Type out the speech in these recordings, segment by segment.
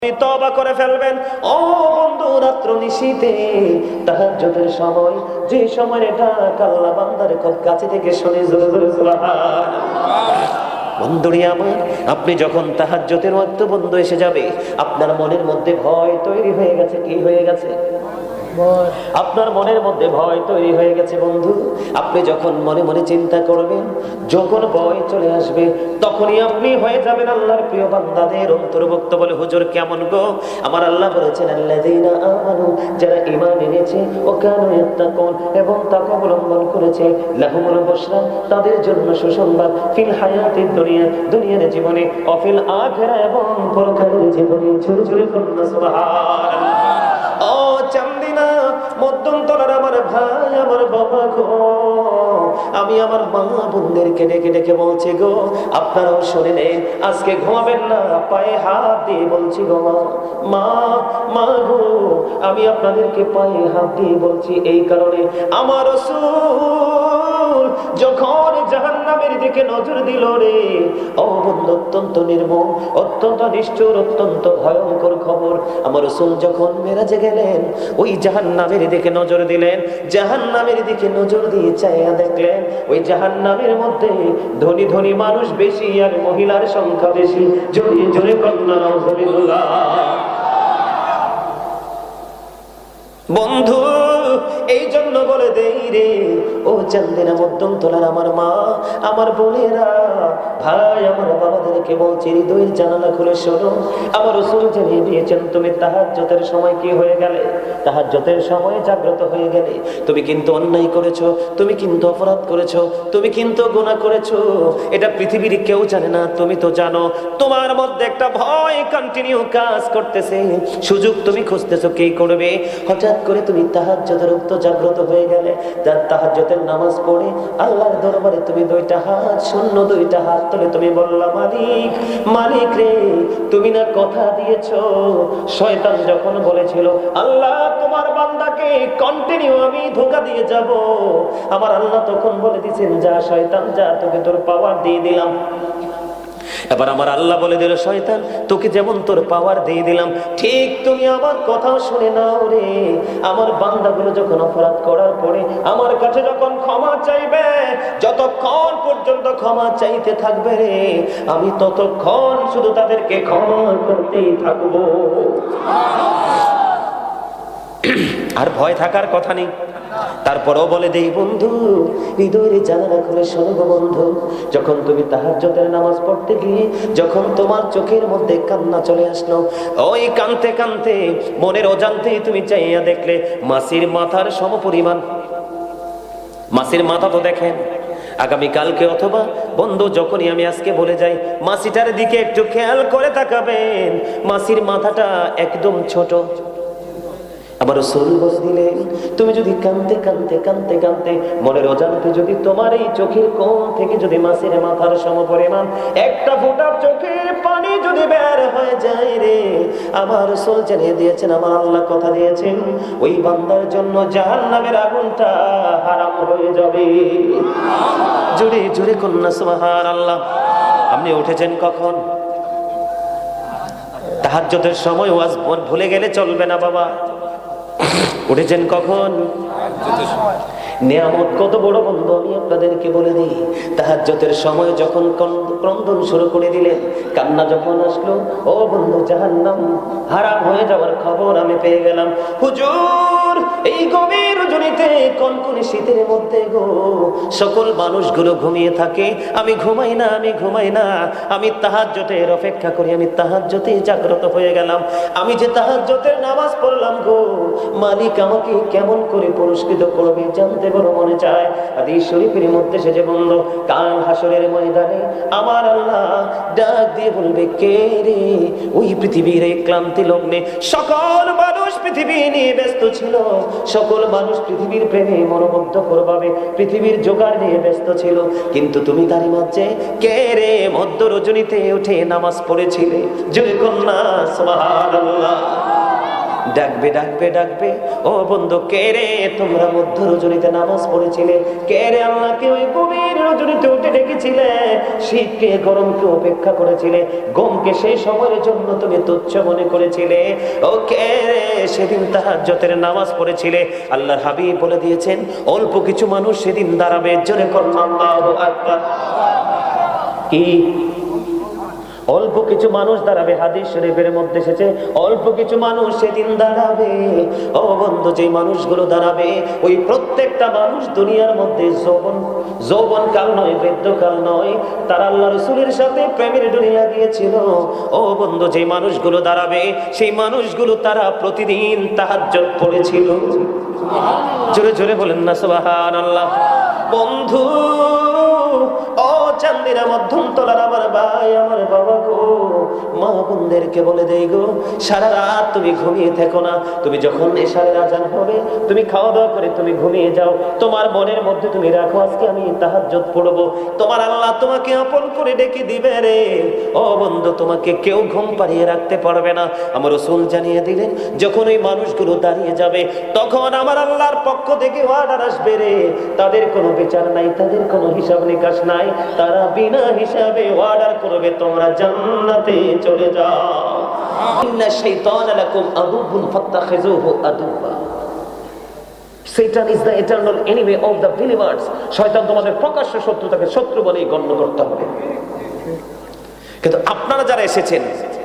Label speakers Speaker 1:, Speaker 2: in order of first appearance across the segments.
Speaker 1: তওবা করে ফেলবেন। ও বন্ধু, রাত্র নিশীথে তাহাজ্জুদের সময়, যে সময় এটা আল্লাহ বান্দার খুব কাছে থেকে শুনে, জোরে জোরে সুবহানাল্লাহ। বন্ধুরি আমার, আপনি যখন তাহাজ্জুদের ওয়াক্ত বন্ধ এসে যাবে, আপনার মনের মধ্যে ভয় তৈরি হয়ে গেছে। কি হয়ে গেছে? আপনার মনের মধ্যে ভয় তৈরি হয়ে গেছে বন্ধু। আপনি যখন মনে মনে চিন্তা করবেন, যখন ভয় চলে আসবে, তখনই আপনি হয়ে যাবেন আল্লাহর প্রিয় বান্দাদের অন্তর্ভুক্ত। বলে, হুজুর কেমন গো? আমার আল্লাহ বলেছেন, আল্লাযীনা আমানু, যারা ঈমান এনেছে, ও কানু ইয়াত্তাকুন, এবং তাকওয়া অবলম্বন করেছে, লাহুমুল বুশরা, তাদের জন্য সুসংবাদ, ফিল হায়াতিদ দুনিয়া, দুনিয়ার জীবনে, ও ফিল আখিরা, এবং পরকালের জীবনে। জোরে জোরে বলুন সুবহানাল্লাহ। ও চান্দিনা, মধ্যন্তরার আমার ভাই, আমার বাবা গো, আমি আমার মা বোনদেরকে ডেকে ডেকে বলছি গো, আপনারাও শুনে নেন, আজকে ঘুমাবেন না, পায়ে হাত দিয়ে বলছি গো মা, মা গো, আমি আপনাদেরকে পায়ে হাত দিয়ে বলছি এই কারণে, আমার রাসূল যখন জাহান্নামের দিকে নজর দিল রে, ও বন্ধু, অত্যন্ত নির্মম, অত্যন্ত নিষ্ঠুর, অত্যন্ত ভয়ঙ্কর খবর। আমার রাসূল যখন মেরাজে গেলেন, ওই জাহান্নামের দিকে নজর দিলেন, জাহান্নামের দিকে নজর দিয়ে চাইয়া দেখলেন, ওই জাহান্নামের মধ্যে ধনী ধনী মানুষ বেশি আর মহিলার সংখ্যা বেশি। জোরে জোরে কন্যা নাউজুবিল্লাহ। বন্ধু, এই জন্য বলে দেই রে, ও চান্দিনা, মধ্যম তোলার আমার মা, আমার বোনেরা, ভাই, আমার বাবাদেরকে বলছি, হৃদয়ের জানালা খুলে শোনো। আমার রাসূল জানিয়ে দিয়েছেন, তুমি তাহাজ্জুদের সময় কি হয়ে গেলে, তাহাজ্জুদের সময় জাগ্রত হয়ে গেলে, তুমি কিন্তু অন্যায় করেছো, তুমি কিন্তু অপরাধ করেছো, তুমি কিন্তু গুনাহ করেছো। এটা পৃথিবীর কেউ জানে না, তুমি তো জানো। তোমার মধ্যে একটা ভয় কন্টিনিউ কাজ করতেছে, সুযোগ তুমি খুঁজতেছো কে করবে। হঠাৎ করে তুমি তাহাজ্জুদের উক্ত জাগ্রত হয়ে গেলে, তার তাহাজ্জুদের নামাজ পড়ে আল্লাহর দরবারে তুমি দুইটা হাত, শূন্য দুইটা হাত তুলে তুমি বললা, মালিক, মালিক রে, তুমি না কথা দিয়েছো। শয়তান যখন বলেছিল, আল্লাহ তোমার বান্দাকে কন্টিনিউ আমি ধোঁকা দিয়ে যাব, আমার আল্লাহ তখন বলে দিয়েছেন, যা শয়তান যা, তোকে তোর পাওয়ার দিয়ে দিলাম। এবার আমার আল্লাহ বলে দিল, শয়তান, তোকে যেমন তোর পাওয়ার দিয়ে দিলাম, ঠিক তুমি আমার কথাও শুনে নাও রে। আমার বান্দাগুলো যখন অপরাধ করার পরে আমার কাছে যখন ক্ষমা চাইবে, যতক্ষণ পর্যন্ত ক্ষমা চাইতে থাকবে রে, আমি ততক্ষণ শুধু তাদেরকে ক্ষমা করতেই থাকবো। আর ভয় থাকার কথা নেই। তারপরেও বলে দেই বন্ধু, হৃদয়ের জানালা খুলে শোনো গো বন্ধু, যখন তুমি তাহাজ্জুদের নামাজ পড়তে গিয়ে যখন তোমার চোখের মধ্যে কান্না চলে আসলো, ওই কানতে কানতে মনের অজান্তেই তুমি চাইয়া দেখলে মাছির মাথার সমপরিমাণ। মাছির মাথা তো দেখেন আগামী কালকে, অথবা বন্ধু যখনই আমি আজকে বলে যাই, মাছিটার দিকে একটু খেয়াল করে তাকাবেন, মাছির মাথাটা একদম ছোট। আবার রাসূল বলে দিলেন, তুমি যদি কাঁদতে কাঁদতে কাঁদতে কাঁদতে মনের অজান্তে যদি তোমার এই চোখের কোণ থেকে যদি মাছের মাথার সমপরিমাণ একটা ফোঁটা চোখের পানি যদি বের হয়ে যায় রে, আমার রাসূল জানিয়ে দিয়েছেন, আমার আল্লাহ কথা দিয়েছেন, ওই বান্দার জন্য জাহান্নামের আগুনটা হারাম হয়ে যাবে। জোরে জোরে কন্যা সুবহানাল্লাহ। আপনি উঠেছেন কখন? তাহাজ্জুদের সময় ওয়াজ ভুলে গেলে চলবে না বাবা। উঠেছেন কখন? নিয়ামত কত বড় বন্ধু, আমি আপনাদেরকে বলে দিই। তাহাজ্জুদের সময় যখন ক্রন্দন শুরু করে দিলেন, কান্না যখন আসলো, ও বন্ধু, জাহান্নাম হারাম হয়ে যাওয়ার খবর আমি পেয়ে গেলাম। হুজুর, এই গভীর রজনীতে কনকনে শীতের মধ্যে গো, সকল মানুষগুলো ঘুমিয়ে থাকে, আমি ঘুমাই না, আমি ঘুমাই না, আমি তাহাজ্জুদের অপেক্ষা করি, আমি তাহাজ্জুদে জাগ্রত হয়ে গেলাম। আমি যে তাহাজ্জুদের নামাজ পড়লাম গো, মালিক আমাকে কেমন করে পুরস্কৃত করবে জানতে বড় মনে চায়। হাদিস শরীফের মধ্যে সেজে বন্ধ, কাল হাসরের ময়দানে আমার আল্লাহ ডাক দিয়ে বলবে, কে রে? ওই পৃথিবীর এই ক্লান্তি লগ্নে সকল মানুষ পৃথিবী নিয়ে ব্যস্ত ছিল, সকল মানুষ পৃথিবীর প্রেমে মনোমুগ্ধ করবে, পৃথিবীর জোগাড় নিয়ে ব্যস্ত ছিল, কিন্তু তুমি তারই মাঝে কে রে মধ্য রজনীতে উঠে নামাজ পড়েছিলে? জোরে কন্যা সুবহানাল্লাহ। ডাকবে ডাকবে ডাকবে, ও বন্ধু কে রে তোমরা মধ্য রজনীতে নামাজ পড়েছিলে, কে রে আল্লাহকে ওই গভীর রজনীতে উঠে ডেকেছিলে, শীতকে গরমকে উপেক্ষা করেছিলে, গমকে সেই সময়ের জন্য তুমি তুচ্ছ মনে করেছিলে, ও কে রে সেদিন তাহাজ্জুদের নামাজ পড়েছিলে। আল্লাহর হাবিব বলে দিয়েছেন অল্প কিছু মানুষ সেদিন দাঁড়াবে, জোরে করুন আল্লাহু আকবার। কি অল্প কিছু মানুষ দাঁড়াবে? হাদিস শরীফের মধ্যে এসেছে অল্প কিছু মানুষ সেদিন দাঁড়াবে। ও বন্ধু, যে মানুষগুলো দাঁড়াবে ওই প্রত্যেকটা মানুষ দুনিয়ার মধ্যে যৌবন কাল নয়, বৃদ্ধকাল নয়, তারা আল্লাহ রাসূলের সাথে প্রেমের ডুরি লাগিয়েছিল। ও বন্ধু, যে মানুষগুলো দাঁড়াবে সেই মানুষগুলো তারা প্রতিদিন তাহাজ্জুদ পড়েছিল। জোরে জোরে বলেন না সুবহানাল্লাহ। বন্ধু, ও চান্দিনা মধ্যম তলার আমার ভাই, আমার বাবা গো, মা বোনদেরকে বলে দেই গো, সারা রাত তুমি ঘুমিয়ে থেকো না। তুমি যখন এশারের আজান হবে তুমি খাওয়া দাওয়া করে তুমি ঘুমিয়ে যাও। তোমার মনের মধ্যে তুমি রাখো আজকে আমি তাহাজ্জুদ পড়বো, তোমার আল্লাহ তোমাকে আপন করে ডেকে দিবে রে। ও বন্ধু, তোমাকে কেউ ঘুম পাড়িয়ে রাখতে পারবে না। আমার রাসূল জানিয়ে দিলেন যখন ওই মানুষগুলো দাঁড়িয়ে যাবে তখন আমার আল্লাহর পক্ষ থেকে অর্ডার আসবে রে, তাদের কোনো বিচার নাই, তাদের কোনো হিসাব নিকাশ নাই, তারা বিনা হিসাবে অর্ডার করবে তোমরা জান্নাতে চলে যাও। ইন্না শাইতানা লাকুম আদুবুন ফাত্তাখিযুহু আদুবা। Satan is the eternal enemy of the believers. শয়তান তোমাদের প্রকাশ্য শত্রু, তাকে শত্রু বলেই গণ্য করতে হবে। কিন্তু আপনারা যারা এসেছেন,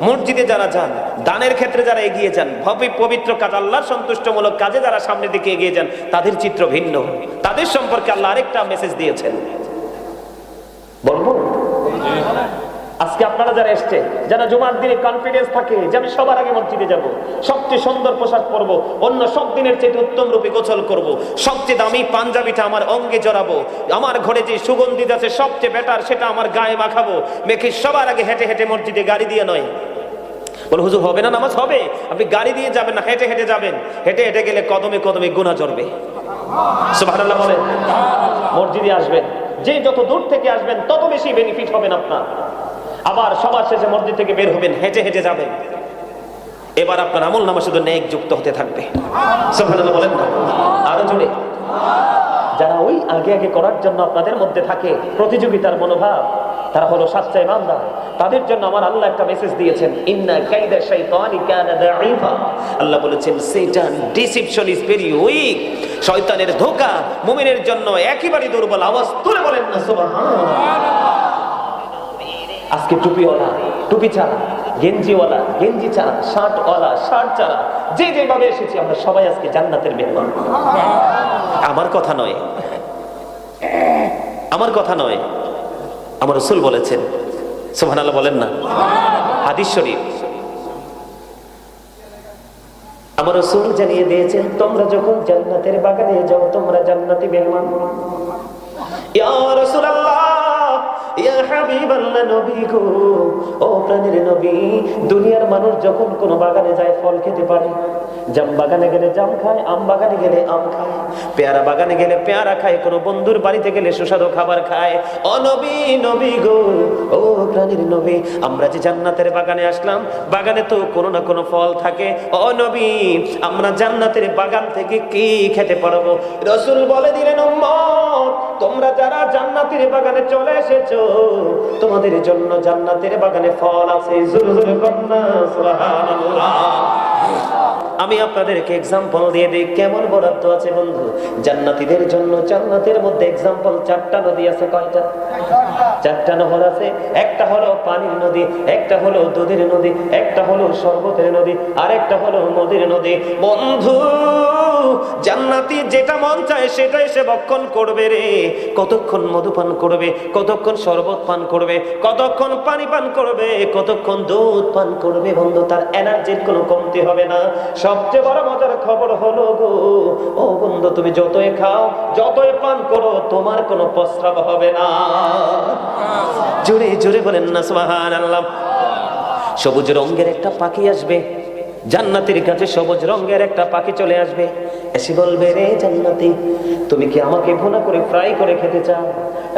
Speaker 1: মসজিদে যারা যান, দানের ক্ষেত্রে যারা এগিয়ে যান, পবিত্র কাজ, আল্লাহর সন্তুষ্টমূলক কাজে যারা সামনের দিকে এগিয়ে যান, তাদের চিত্র ভিন্ন। তাদের সম্পর্কে আল্লাহ আরেকটা মেসেজ দিয়েছেন, বলবো? আজকে আপনারা যারা এসছেন, যারা জুমার দিনে কনফিডেন্স থাকে যে আমি সবার আগে মসজিদে যাব, সবচেয়ে সুন্দর পোশাক পরবো, অন্য সব দিনের চেয়ে উত্তম রূপে গোসল করব, সবচেয়ে দামি পাঞ্জাবিটা আমার অঙ্গে জড়াবো, আমার ঘরে যে সুগন্ধি আছে সবচেয়ে বেটার সেটা আমার গায়ে মাখাবো, মেখে সবার আগে হেঁটে হেঁটে মসজিদে, গাড়ি দিয়ে নয়। বলে হুজুর হবে না, নামাজ হবে? আপনি গাড়ি দিয়ে যাবেন না, হেঁটে হেঁটে যাবেন। হেঁটে হেঁটে গেলে কদমে কদমে গুনাহ জড়বে। সুবহানাল্লাহ বলেন। মসজিদে আসবেন, যে যত দূর থেকে আসবেন তত বেশি বেনিফিট হবেন আপনার। আবার সবার শেষে মসজিদ থেকে বের হবেন, হেঁটে হেঁটে যাবেন। এবার আপনার আমল নামা শুধু নেক যুক্ত হতে থাকবে। সুবহানাল্লাহ বলেন না? আরো জোরে। যারা ওই আগে আগে করার জন্য আপনাদের মধ্যে থাকে প্রতিযোগিতার মনোভাব, তারা হলো সাচ্চা ইমানদার। তাদের জন্য আমার আল্লাহ একটা মেসেজ দিয়েছেন, ইন্না কাইদা শাইতানি কানা দাঈফা। আল্লাহ বলেছেন শয়তান ডিসিপশন ইজ ভেরি উইক। শয়তানের ধোঁকা মুমিনের জন্য একেবারে দুর্বল। আওয়াজ তুলে বলেন না সুবহানাল্লাহ। আজকে টুপিওয়ালা টুপি ছাড়া, গেঞ্জিওয়ালা গেঞ্জি ছাড়া, শার্টওয়ালা শার্ট ছাড়া, যে যেভাবে এসেছি আমরা সবাই আজকে জান্নাতের মেহমান। আমার কথা নয়, আমার কথা নয়, আমার রাসূল বলেছেন। সুবহানাল্লাহ বলেন না? হাদিস শরীফ। আমার রাসূল জানিয়ে দিয়েছেন তোমরা যখন জান্নাতের বাগানে যাও তোমরা জান্নাতি মেহমান। ইয়া রাসূলুল্লাহ, ইয়া হাবিবাল্লাহ, নবী গো, ও প্রাণের নবী, দুনিয়ার মানুষ যখন কোনো বাগানে যায় ফল খেতে পারে। জাম বাগানে গেলে জাম খায়, আম বাগানে গেলে আম খায়, পেয়ারা বাগানে গেলে পেয়ারা খায়, কোনো বন্ধুর বাড়িতে গেলে সুস্বাদু খাবার খায়। ও নবী, নবী গো, ও প্রাণের নবী, আমরা যে জান্নাতের বাগানে আসলাম, বাগানে তো কোনো না কোনো ফল থাকে। ও নবী, আমরা জান্নাতের বাগান থেকে কি খেতে পারবো? রাসূল বলে দিলেন, উম্মত, তোমরা যারা জান্নাতের বাগানে চলে এসেছো তোমাদের জন্য জান্নাতের বাগানে ফল আছে। জোরে কন্না সুবহানাল্লাহ। আমি আপনাদেরকে এক্সাম্পল দিয়ে দিই কেমন বরাদ্দ আছে বন্ধু জান্নাতীদের জন্য। জান্নাতের মধ্যে এক্সাম্পল 4টা নদী আছে। কয়টা? 4টা নহর আছে। একটা হলো পানির নদী, একটা হলো দুধের নদী, একটা হলো শরবতের নদী, আর একটা হলো মধুর নদী। বন্ধু, জান্নাতি যেটা মন চায় সেটাই সে ভক্ষণ করবে রে। কতক্ষণ মধু পান করবে, কতক্ষণ শরবত পান করবে, কতক্ষণ পানি পান করবে, কতক্ষণ দুধ পান করবে, বন্ধু তার এনার্জির কোনো কমতি হবে না। সবচেয়ে বড় মজার খবর হলো গো, ও বন্ধু, তুমি যতই খাও যতই পান করো তোমার কোনো প্রস্রাব হবে না। জোরে জোরে বলেন না সুবহানাল্লাহ। সবুজ রঙের একটা পাখি আসবে জান্নাতের কাছে, সবুজ রঙের একটা পাখি চলে আসবে। এসে বলবে, রে জান্নাতি, তুমি কি আমাকে ভুনা করে ফ্রাই করে খেতে চাও?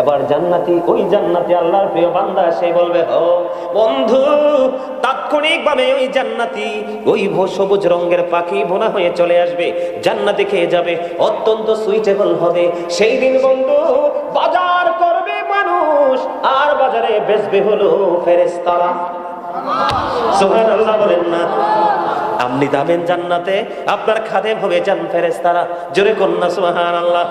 Speaker 1: এবার জান্নাতি, ওই জান্নাতি আল্লাহর প্রিয় বান্দা, সে বলবে, ও বন্ধু। তাৎক্ষণিকভাবে ওই জান্নাতি, ওই সবুজ রঙের পাখি ভুনা হয়ে চলে আসবে, জান্নাতি খেয়ে যাবে, অত্যন্ত সুইটেবল হবে। সেই দিন বন্ধু বাজার করবে মানুষ, আর বাজারে বেচবে হলো ফেরেশতারা। সুবহানাল্লাহ বলেন না? আপনি যাবেন জান্নাতে, আপনার খাদেম হবে জান ফেরেশতারা। জোরে কন্যা সুবহানাল্লাহ।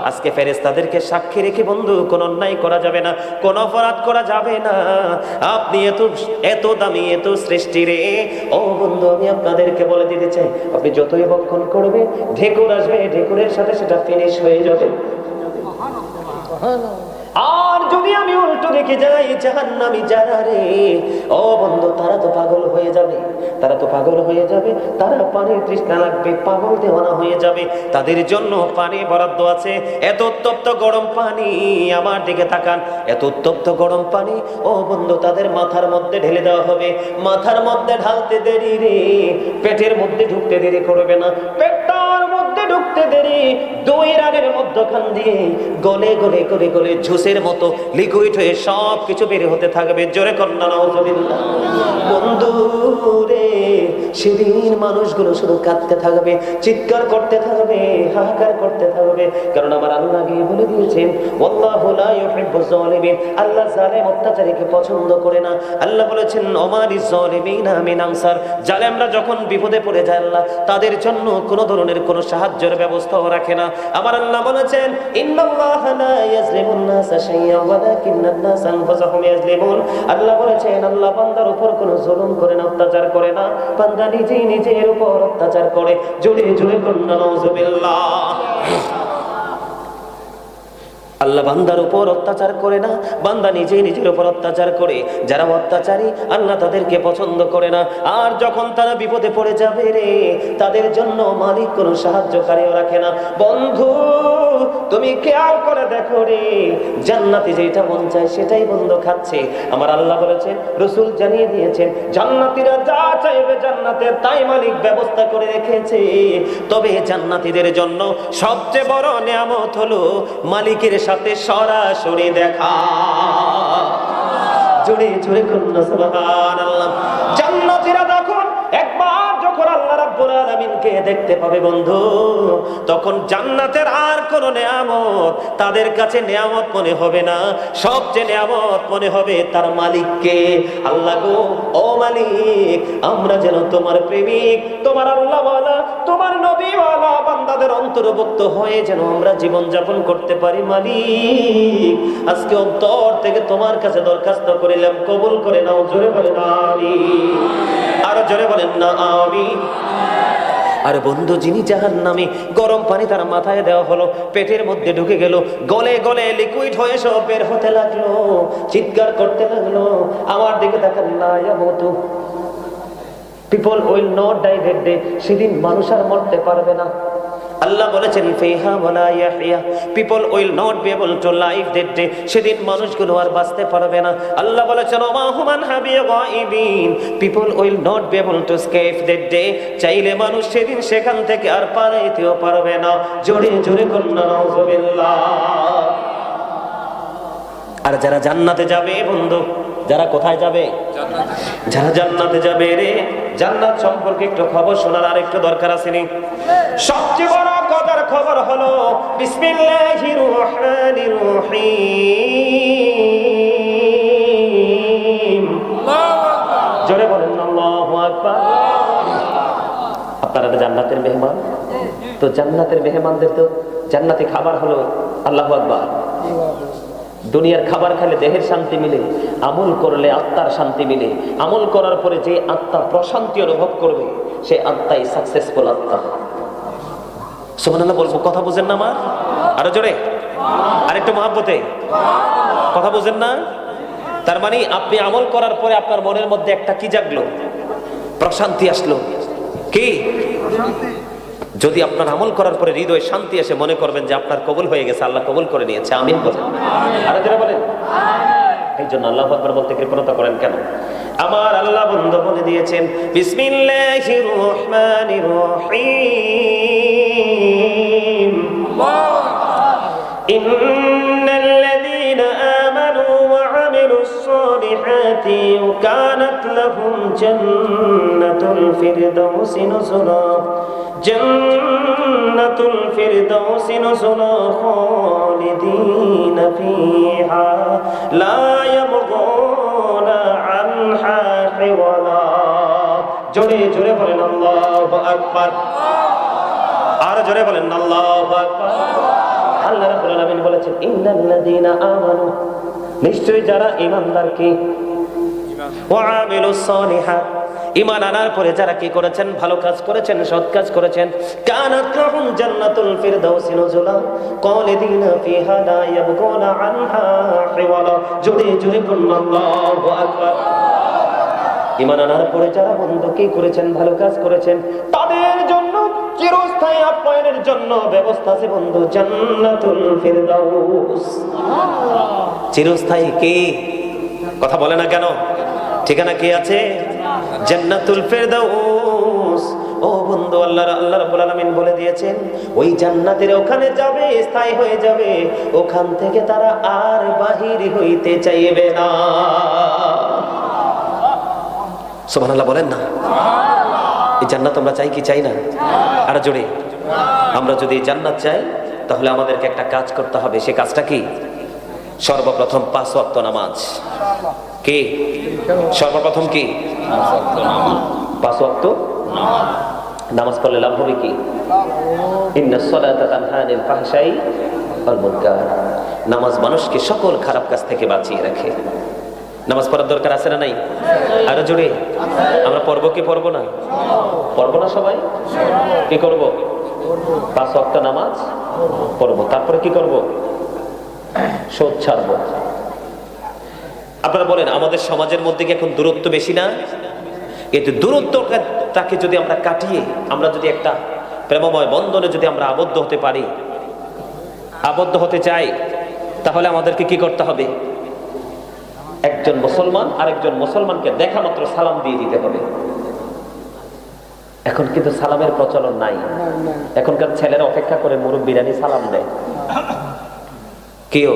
Speaker 1: আজকে ফেরেশতাদেরকে সাক্ষী রেখে বন্ধু কোন অন্যায় করা যাবে না, কোন অপরাধ করা যাবে না। আপনি এত দামি, এত সৃষ্টি রে। ও বন্ধু, আমি আপনাদেরকে বলে দিতে চাই, আপনি যতই বক্ষণ করবে, ঢেকুর আসবে, ঢেকুরের সাথে সেটা ফিনিশ হয়ে যাবে। আর যদি আমি উল্টো দেখে যাই, জাহান্নামী যারা রে, ও বন্ধু, তারা তো পাগল হয়ে যাবে, তারা তো পাগল হয়ে যাবে, তারা পানির তৃষ্ণা লাগবে, পাগল দেওয়ানা হয়ে যাবে। তাদের জন্য পানি বরাদ্দ আছে, এত উত্তপ্ত গরম পানি। আমার দিকে তাকান, এত উত্তপ্ত গরম পানি, ও বন্ধু, তাদের মাথার মধ্যে ঢেলে দেওয়া হবে। মাথার মধ্যে ঢালতে দেরি রে, পেটের মধ্যে ঢুকতে দেরি করবে না, পেটটার মধ্যে ঢুকতে দেরি, দুই রানের মধ্যখান দিয়ে গলে গলে গলে গলে জুসের মতো লিকুইড হয়ে সব কিছু বের হতে থাকবে। জোরে কন্যা নাউজুবিল্লাহ। বন্ধু রে, সেদিন মানুষগুলো শুধু কাঁদতে থাকবে, চিৎকার করতে থাকবে, হাহাকার করতে থাকবে। কারণ আমার আল্লাহ গিয়ে বলে দিয়েছেন, ওয়াল্লাহু লা ইউহিব্বুজ জালিমিন, আল্লাহ জালেম অত্যাচারীকে পছন্দ করে না। আল্লাহ বলেছেন, ওমালিজ জালিমিনা মিন আনসার, জালেমরা যখন বিপদে পড়ে যায়, আল্লাহ তাদের জন্য কোনো ধরনের কোনো সাহায্যের ব্যবস্থাও রাখে না। আমার আল্লাহ বলেছেন, ইন্নাল্লাহা লা ইয়াজলিমুন নাসা শাইয়্যান ওয়ালাকিন্নান নাসা আনফুসাহুম ইয়াজলিমুন। আল্লাহ বলেছেন, আল্লাহ বান্দার উপর কোনো জুলুম করে না, অত্যাচার করে না, বান্দা নিজেই নিজের উপর অত্যাচার করে। জোরে জোরে কন্যা নাউজুবিল্লাহ। আল্লাহ বান্দার উপর অত্যাচার করে না, বান্দা নিজেই নিজের উপর অত্যাচার করে। যারা অত্যাচারী, আল্লাহ তাদেরকে পছন্দ করে না। আর যখন তারা বিপদে পড়ে যাবে রে, তাদের জন্য মালিক কোনো সাহায্যকারীও রাখে না। বন্ধু, তুমি খেয়াল করে দেখো রে, জান্নাতি যেটা মন চায় সেটাই বন্ধু খাচ্ছে। আমার আল্লাহ বলেছেন, রাসূল জানিয়ে দিয়েছেন, জান্নাতীরা যা চাইবে জান্নাতের তাই মালিক ব্যবস্থা করে রেখেছে। তবে জান্নাতীদের জন্য সবচেয়ে বড় নিয়ামত হলো মালিকের সাথে সরাসরি দেখা। জোরে জোরে কন্যা সুবহানাল্লাহ। জান্নাতীরা যখন একবার যখন আল্লাহ রাব্বুল আলামিনকে দেখতে পাবে বন্ধু, তখন জান্নাতের আর কোন নিয়ামত তাদের কাছে নিয়ামত মনে হবে না। সবচেয়ে নিয়ামত মনে হবে তার মালিককে। আল্লাহ গো, ও মালিক, আমরা যেন তোমার প্রেমিক, তোমার আল্লাহওয়ালা, তোমার নবীওয়ালা বান্দাদের অন্তর্ভুক্ত হয়ে যেন আমরা জীবন যাপন করতে পারি। মালিক, আজকে অন্তর থেকে তোমার কাছে দরখাস্ত করিলাম, কবুল করে নাও। জোরে বলেন আমিন। আরো জোরে বলেন না আমিন। আর বন্ধু, যিনি জাহান্নামী, গরম পানি তার মাথায় দেওয়া হলো, পেটের মধ্যে ঢুকে গেল, গলে গলে লিকুইড হয়ে সব বের হতে লাগলো, চিৎকার করতে লাগলো। আমার দিকে তাকান না, ইয়ামুতু people will not die that day, সেদিন মানুষ আর মরতে পারবে না। আল্লাহ বলেছেন, ফিহা ওয়ালা ইয়াহইয়া, people will not be able to live that day, সেদিন মানুষগুলো আর বাঁচতে পারবে না। আল্লাহ বলেছেন, ওমা হুমান হাবি গায়িবিন, people will not be able to escape that day, চাইলে মানুষ সেদিন সেখান থেকে আর পালাইতেও পারবে না। জোরে জোরে কন্যা নাউজুবিল্লাহ। আর যারা জান্নাতে যাবে বন্ধু, যারা কোথায় যাবে? যারা জান্নাতে যাবে রে, জান্নাত সম্পর্কে একটু খবর শোনার আর একটু দরকার আছে নি? সবচেয়ে বড় কথার খবর হলো বিসমিল্লাহির রহমানির রহিম। জোরে বলেন আল্লাহু আকবার। আপনারা জান্নাতের মেহমান, তো জান্নাতের মেহমানদের তো জান্নাতি খাবার হলো আল্লাহু আকবার। দুনিয়ার খাবার খেলে দেহের শান্তি মিলে, আমল করলে আত্মার শান্তি মিলে। আমল করার পরে যে আত্মা প্রশান্তি অনুভব করবে, সে আত্মাই সাকসেসফুল আত্মা। সুবহানাল্লাহ বলবো, কথা বুঝেন না আমার? আরো জোরে, আরেকটু মহাব্বতে, কথা বুঝেন না? তার মানে আপনি আমল করার পরে আপনার মনের মধ্যে একটা কি জাগলো? প্রশান্তি আসলো। কি? যদি আপনার আমল করার পরে হৃদয়ে শান্তি আসে, মনে করবেন যে আপনার কবুল হয়ে গেছে, আল্লাহ কবুল করে নিয়েছে। আমিন বলেন। আরো যারা বলেন এই জন্য আল্লাহু আকবার বলতে কৃপণতা করেন কেন? আমার আল্লাহ বন্ধু বলে দিয়েছেন, বিসমিল্লাহির রহমানির রহিম। ফিরদাউসি নুজুলা জান্নাতুল ফিরদাউসি নুজুলা খালিদিনা ফিহা লা ইয়াবগুনা আনহা হিওয়ালা। জোরে জোরে বলেন আল্লাহু আকবার, আর জোরে বলেন আল্লাহু আকবার। আল্লাহ রাব্বুল আলামিন বলেছেন ইন্নাল্লাযীনা আমানু, নিশ্চয়ই যারা ঈমানদার, কি ওয়া আমিলুস সালিহাত, ঈমান আনার পরে যারা কি করেছেন, ভালো কাজ করেছেন, সৎ কাজ করেছেন, কানাত লাহুম জান্নাতুল ফিরদাউসি নুজুলা খালিদিনা ফিহা লা ইয়াবগুনা আনহা হিওয়ালা। জোরে জোরে বলুন আল্লাহু আকবার। ঈমান আনার পরে যারা বন্ধু কি করেছেন, ভালো কাজ করেছেন, তাদের জন্য চিরস্থায়ী আপ্যায়নের জন্য ব্যবস্থা আছে বন্ধু, জান্নাতুল ফিরদাউস। চিরস্থায়ী কি কথা বলে না কেন? ঠিকানা কি আছে? জান্নাতুল ফিরদাউস। ও বন্ধু, আল্লাহ রাব্বুল আলামিন বলে দিয়েছেন ওই জান্নাতের ওখানে যাবে, স্থায়ী হয়ে যাবে, ওখান থেকে তারা আর বাহির হইতে চাইবে না। সুবহানাল্লাহ বলেন না? এই জান্নাত আমরা চাই কি চাই না? আর জোরে। আমরা যদি জান্নাত চাই তাহলে আমাদেরকে একটা কাজ করতে হবে। সে কাজটা কি? সর্বপ্রথম 5 ওয়াক্ত নামাজ। কি সর্বপ্রথম? কি 5 ওয়াক্ত নামাজ পড়লে লাভ হবে কি? ইন্নাস সালাতা তানহা আনিল ফাহশাই ওয়াল মুনকার। নামাজ মানুষকে সকল খারাপ কাজ থেকে বাঁচিয়ে রাখে। নামাজ পড়ার দরকার আছে না নাই? আরো জোরে। আমরা পড়বো কি পড়বো না? পড়বো না সবাই? কি করব? 5 ওয়াক্ত নামাজ পড়বো। তারপরে কি করব? সুদ ছাড়বো। আপনারা বলেন আমাদের সমাজের মধ্যে কি এখন দূরত্ব বেশি না? কিন্তু দূরত্বটাকে যদি আমরা কাটিয়ে আমরা যদি একটা প্রেমময় বন্ধনে যদি আমরা আবদ্ধ হতে পারি, আবদ্ধ হতে চাই, তাহলে আমাদেরকে কি করতে হবে? একজন মুসলমান আরেকজন মুসলমানকে দেখা মাত্র সালাম দিয়ে দিতে হবে। এখন কিন্তু সালামের প্রচলন নাই। এখনকার ছেলেরা অপেক্ষা করে মুরব্বিরানি সালাম দেয়। কেউ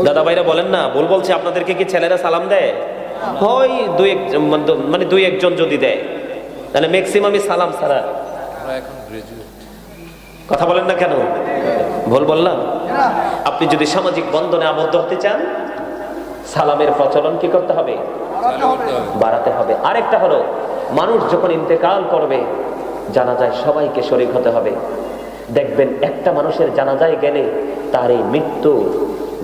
Speaker 1: দাদা ভাইরা বলেন না, ভুল বলছে আপনাদেরকে, কি ছেলেরা সালাম দেয়? হয় দুই একজন যদি দেয়, তাহলে ম্যাক্সিমামই সালাম ছাড়া। কথা বলেন না কেন? ভুল বললাম? আপনি যদি সামাজিক বন্ধনে আবদ্ধ হতে চান, সালামের প্রচলন কি করতে হবে? বাড়াতে হবে। আরেকটা হলো, মানুষ যখন ইন্তেকাল করবে জানাজায় সবাইকে শরীক হতে হবে। দেখবেন একটা মানুষের জানাজায় গেলে তার এই মৃত্যু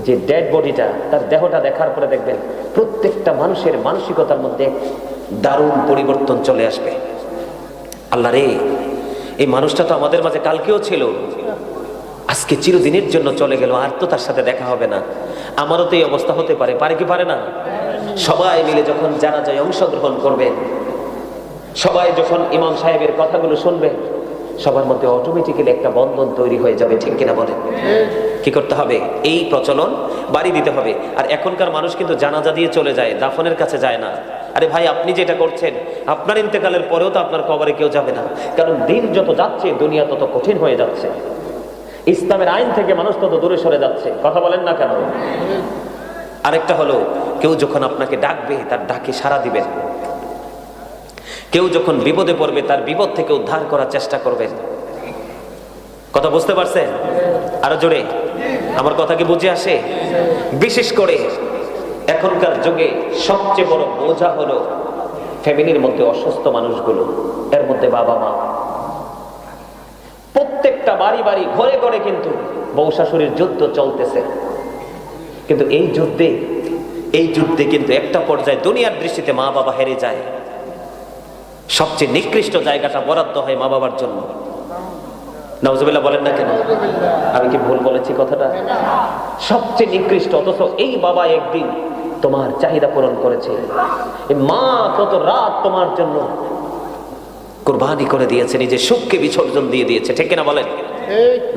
Speaker 1: যে ডেড বডিটা, তার দেহটা দেখার পরে দেখবেন প্রত্যেকটা মানুষের মানসিকতার মধ্যে দারুণ পরিবর্তন চলে আসবে। আল্লাহ রে, এই মানুষটা তো আমাদের মাঝে কালকেও ছিল, আজকে চিরদিনের জন্য চলে গেল, আর তো তার সাথে দেখা হবে না। আমারও তো এই অবস্থা হতে পারে, পারে কি পারে না? সবাই মিলে যখন জানাজায় অংশগ্রহণ করবেন, সবাই যখন ইমাম সাহেবের কথাগুলো শুনবেন, সবার মধ্যে অটোমেটিক্যালি একটা বন্ধন তৈরি হয়ে যাবে। ঠিক কিনা বলেন? কি করতে হবে? এই প্রচলন বাড়ি দিতে হবে। আর এখনকার মানুষ কিন্তু জানাজা দিয়ে চলে যায়, দাফনের কাছে যায় না। আরে ভাই, আপনি যেটা করছেন, আপনার ইন্তেকালের পরেও তো আপনার কবরে কেউ যাবে না। কারণ দিন যত যাচ্ছে দুনিয়া তত কঠিন হয়ে যাচ্ছে, ইসলামের আইন থেকে মানুষ তত দূরে সরে যাচ্ছে। কথা বলেন না কেন? আরেকটা হলো, কেউ যখন আপনাকে ডাকবে তার ডাকে সাড়া দিবেন। কেউ যখন বিপদে পড়বে তার বিপদ থেকে উদ্ধার করার চেষ্টা করবেন। কথা বুঝতে পারছেন? আরো জোরে। আমার কথা কি বুঝে আসে? বিশেষ করে এখনকার যুগে সবচেয়ে বড় বোঝা হলো ফ্যামিলির মধ্যে অসুস্থ মানুষগুলো, এর মধ্যে বাবা মা। প্রত্যেকটা বাড়ি বাড়ি ঘরে ঘরে কিন্তু বউ শাশুড়ির যুদ্ধ চলতেছে। কিন্তু এই যুদ্ধে কিন্তু একটা পর্যায়ে দুনিয়ার দৃষ্টিতে মা বাবা হেরে যায়। সবচেয়ে নিকৃষ্ট জায়গাটা বরাদ্দ হয় মা বাবার জন্য। নাউজুবিল্লাহ বলেন না কেন? আমি কি ভুল বলেছি কথাটা? সবচেয়ে নিকৃষ্ট। অথচ এই বাবা একদিন তোমার চাহিদা পূরণ করেছে, মা কত রাত তোমার জন্য কুরবানি করে দিয়েছে, নিজের সুখকে বিসর্জন দিয়ে দিয়েছে। ঠিক কিনা বলেন?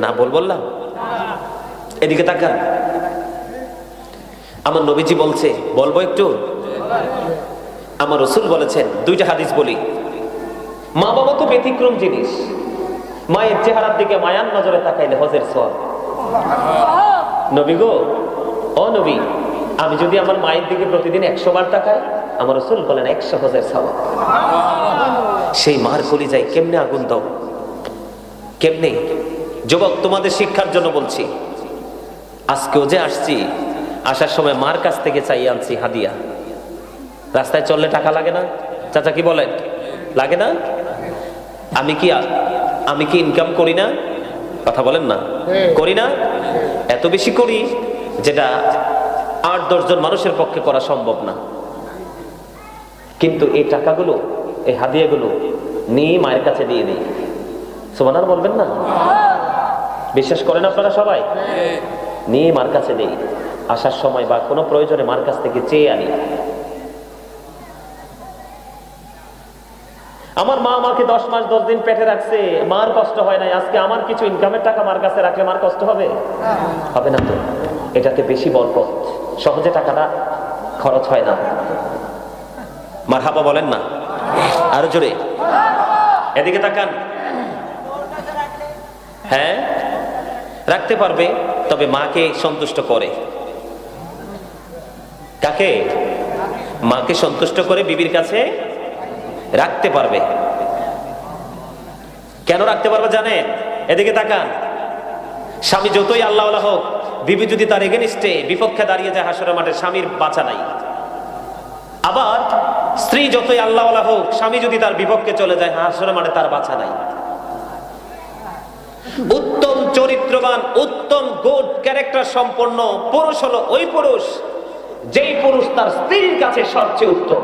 Speaker 1: না ভুল বললাম? এদিকে তাকান। আমার নবীজি বলছে, বলবো একটু? আমার রাসূল বলেছেন, দুইটা হাদিস বলি। মা বাবা তো ব্যতিক্রম জিনিস। মায়ের চেহারার দিকে মায়ার নজরে তাকাইলে হজের সওয়াব। নবী গো, ও নবী, আমি যদি আমার মায়ের দিকে প্রতিদিন 100 বার তাকাই, আমার রাসূল বলেন 100 হজের সওয়াব। সেই মার কলিজায় কেমনে আগুন দাও, কেমনে? যুবক, তোমাদের শিক্ষার জন্য বলছি, আজকেও যে আসছি, আসার সময় মার কাছ থেকে চাই আনছি হাদিয়া। রাস্তায় চললে টাকা লাগে না? চাচা কি বলেন, লাগে না? আমি কি ইনকাম করি না? কথা বলেন না, করি না? এত বেশি করি যেটা 8-10 জন মানুষের পক্ষে করা সম্ভব না। কিন্তু এই টাকাগুলো, এই হাদিয়াগুলো নিয়ে মায়ের কাছে দিয়ে দিই। সুবহানাল্লাহ বলবেন না? বিশ্বাস করেন আপনারা সবাই? নিয়ে মার কাছে দিই, আসার সময় বা কোনো প্রয়োজনে মার কাছ থেকে চেয়ে আনি। আমার মা আমাকে 10 মাস 10 দিন পেটে রাখছে, মার কষ্ট হয় নাই। আজকে আমার কিছু ইনকামের টাকা মার কাছে রাখলে মার কষ্ট হবে? হবে না তো। এটাতে বেশি বরকত, সহজে টাকাটা খরচ হয় না। মারহাবা বলেন না? আরো জোরে। এদিকে তাকান। হ্যাঁ, রাখতে পারবে, তবে মাকে সন্তুষ্ট করে। কাকে? মাকে সন্তুষ্ট করে বিবির কাছে রাখতে পারবে। কেন রাখতে পারবে জানেন? এদিকে তাকান। স্বামী যতই আল্লাহওয়ালা হোক, বিবি যদি তার এগেনিস্টে বিপক্ষে দাঁড়িয়ে যায় হাসরের মাঠে, স্বামীর বাঁচা নাই। আবার স্ত্রী যতই আল্লাহওয়ালা হোক, স্বামী যদি তার বিপক্ষে চলে যায় হাসরের মাঠে, তার বাঁচা নাই। উত্তম চরিত্রবান, উত্তম গুড ক্যারেক্টার সম্পন্ন পুরুষ হলো ওই পুরুষ যেই পুরুষ তার স্ত্রীর কাছে সবচেয়ে উত্তম।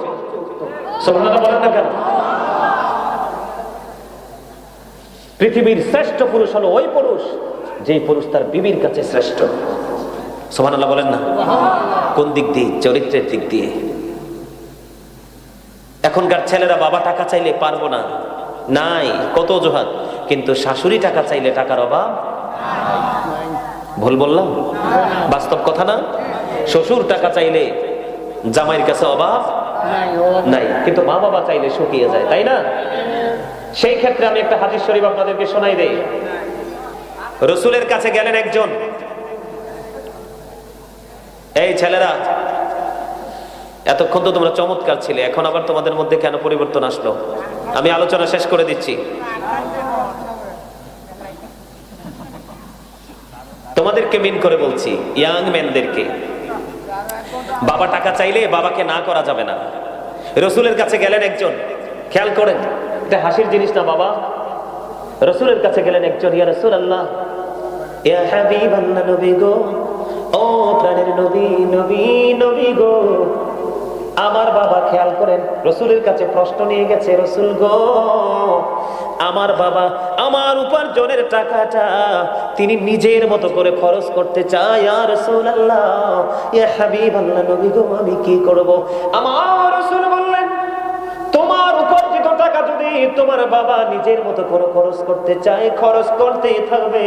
Speaker 1: সুবহানাল্লাহ বলেন না কেন? পৃথিবীর শ্রেষ্ঠ পুরুষ হলো ওই পুরুষ যেই পুরুষ তার বিবির কাছে শ্রেষ্ঠ। সুবহানাল্লাহ বলেন না? কোন দিক দিয়ে? চরিত্রের দিক দিয়ে। এখনকার ছেলেরা বাবা টাকা চাইলে পারবো না, নাই, কত অজুহাত। কিন্তু শাশুড়ি টাকা চাইলে টাকার অভাব। ভুল বললাম? বাস্তব কথা না? শ্বশুর টাকা চাইলে জামাইয়ের কাছে অভাব নাই, কিন্তু মা বাবা চাইলে শুকিয়ে যায়, তাই না? সেই ক্ষেত্রে আমি একটা হাদিস শরীফ আপনাদেরকে শোনাই দেই। রাসূলের কাছে গেলেন একজন। এই ছেলেরা, এতক্ষণ তো তোমরা চমৎকার ছিলে, এখন আবার তোমাদের মধ্যে কেন পরিবর্তন আসলো? আমি আলোচনা শেষ করে দিচ্ছি। তোমাদেরকে মিন করে বলছি, ইয়াং ম্যানদেরকে। বাবা টাকা চাইলে বাবাকে না করা যাবে না। রাসূলের কাছে গেলেন একজন, খেয়াল করেন, এটা হাসির জিনিস না বাবা। রাসূলের কাছে গেলেন একজন, ইয়া রাসূলুল্লাহ, ইয়া হাবিবাল্লাহ, নবী গো, ও প্রাণের নবী, নবী, নবী গো, আমার বাবা, খেয়াল করেন, রাসূলের কাছে প্রশ্ন নিয়ে গেছে, রাসূল গো, আমার বাবা আমার উপার্জনের টাকাটা তিনি নিজের মতো করে খরচ করতে চায়। ইয়া রাসূলুল্লাহ, ইয়া হাবিবাল্লাহ, নবী গো, আমি কি করব? আমার রাসূল বললেন, তোমার উপার্জিত টাকা যদি তোমার বাবা নিজের মতো করে খরচ করতে চায়, খরচ করতেই থাকবে,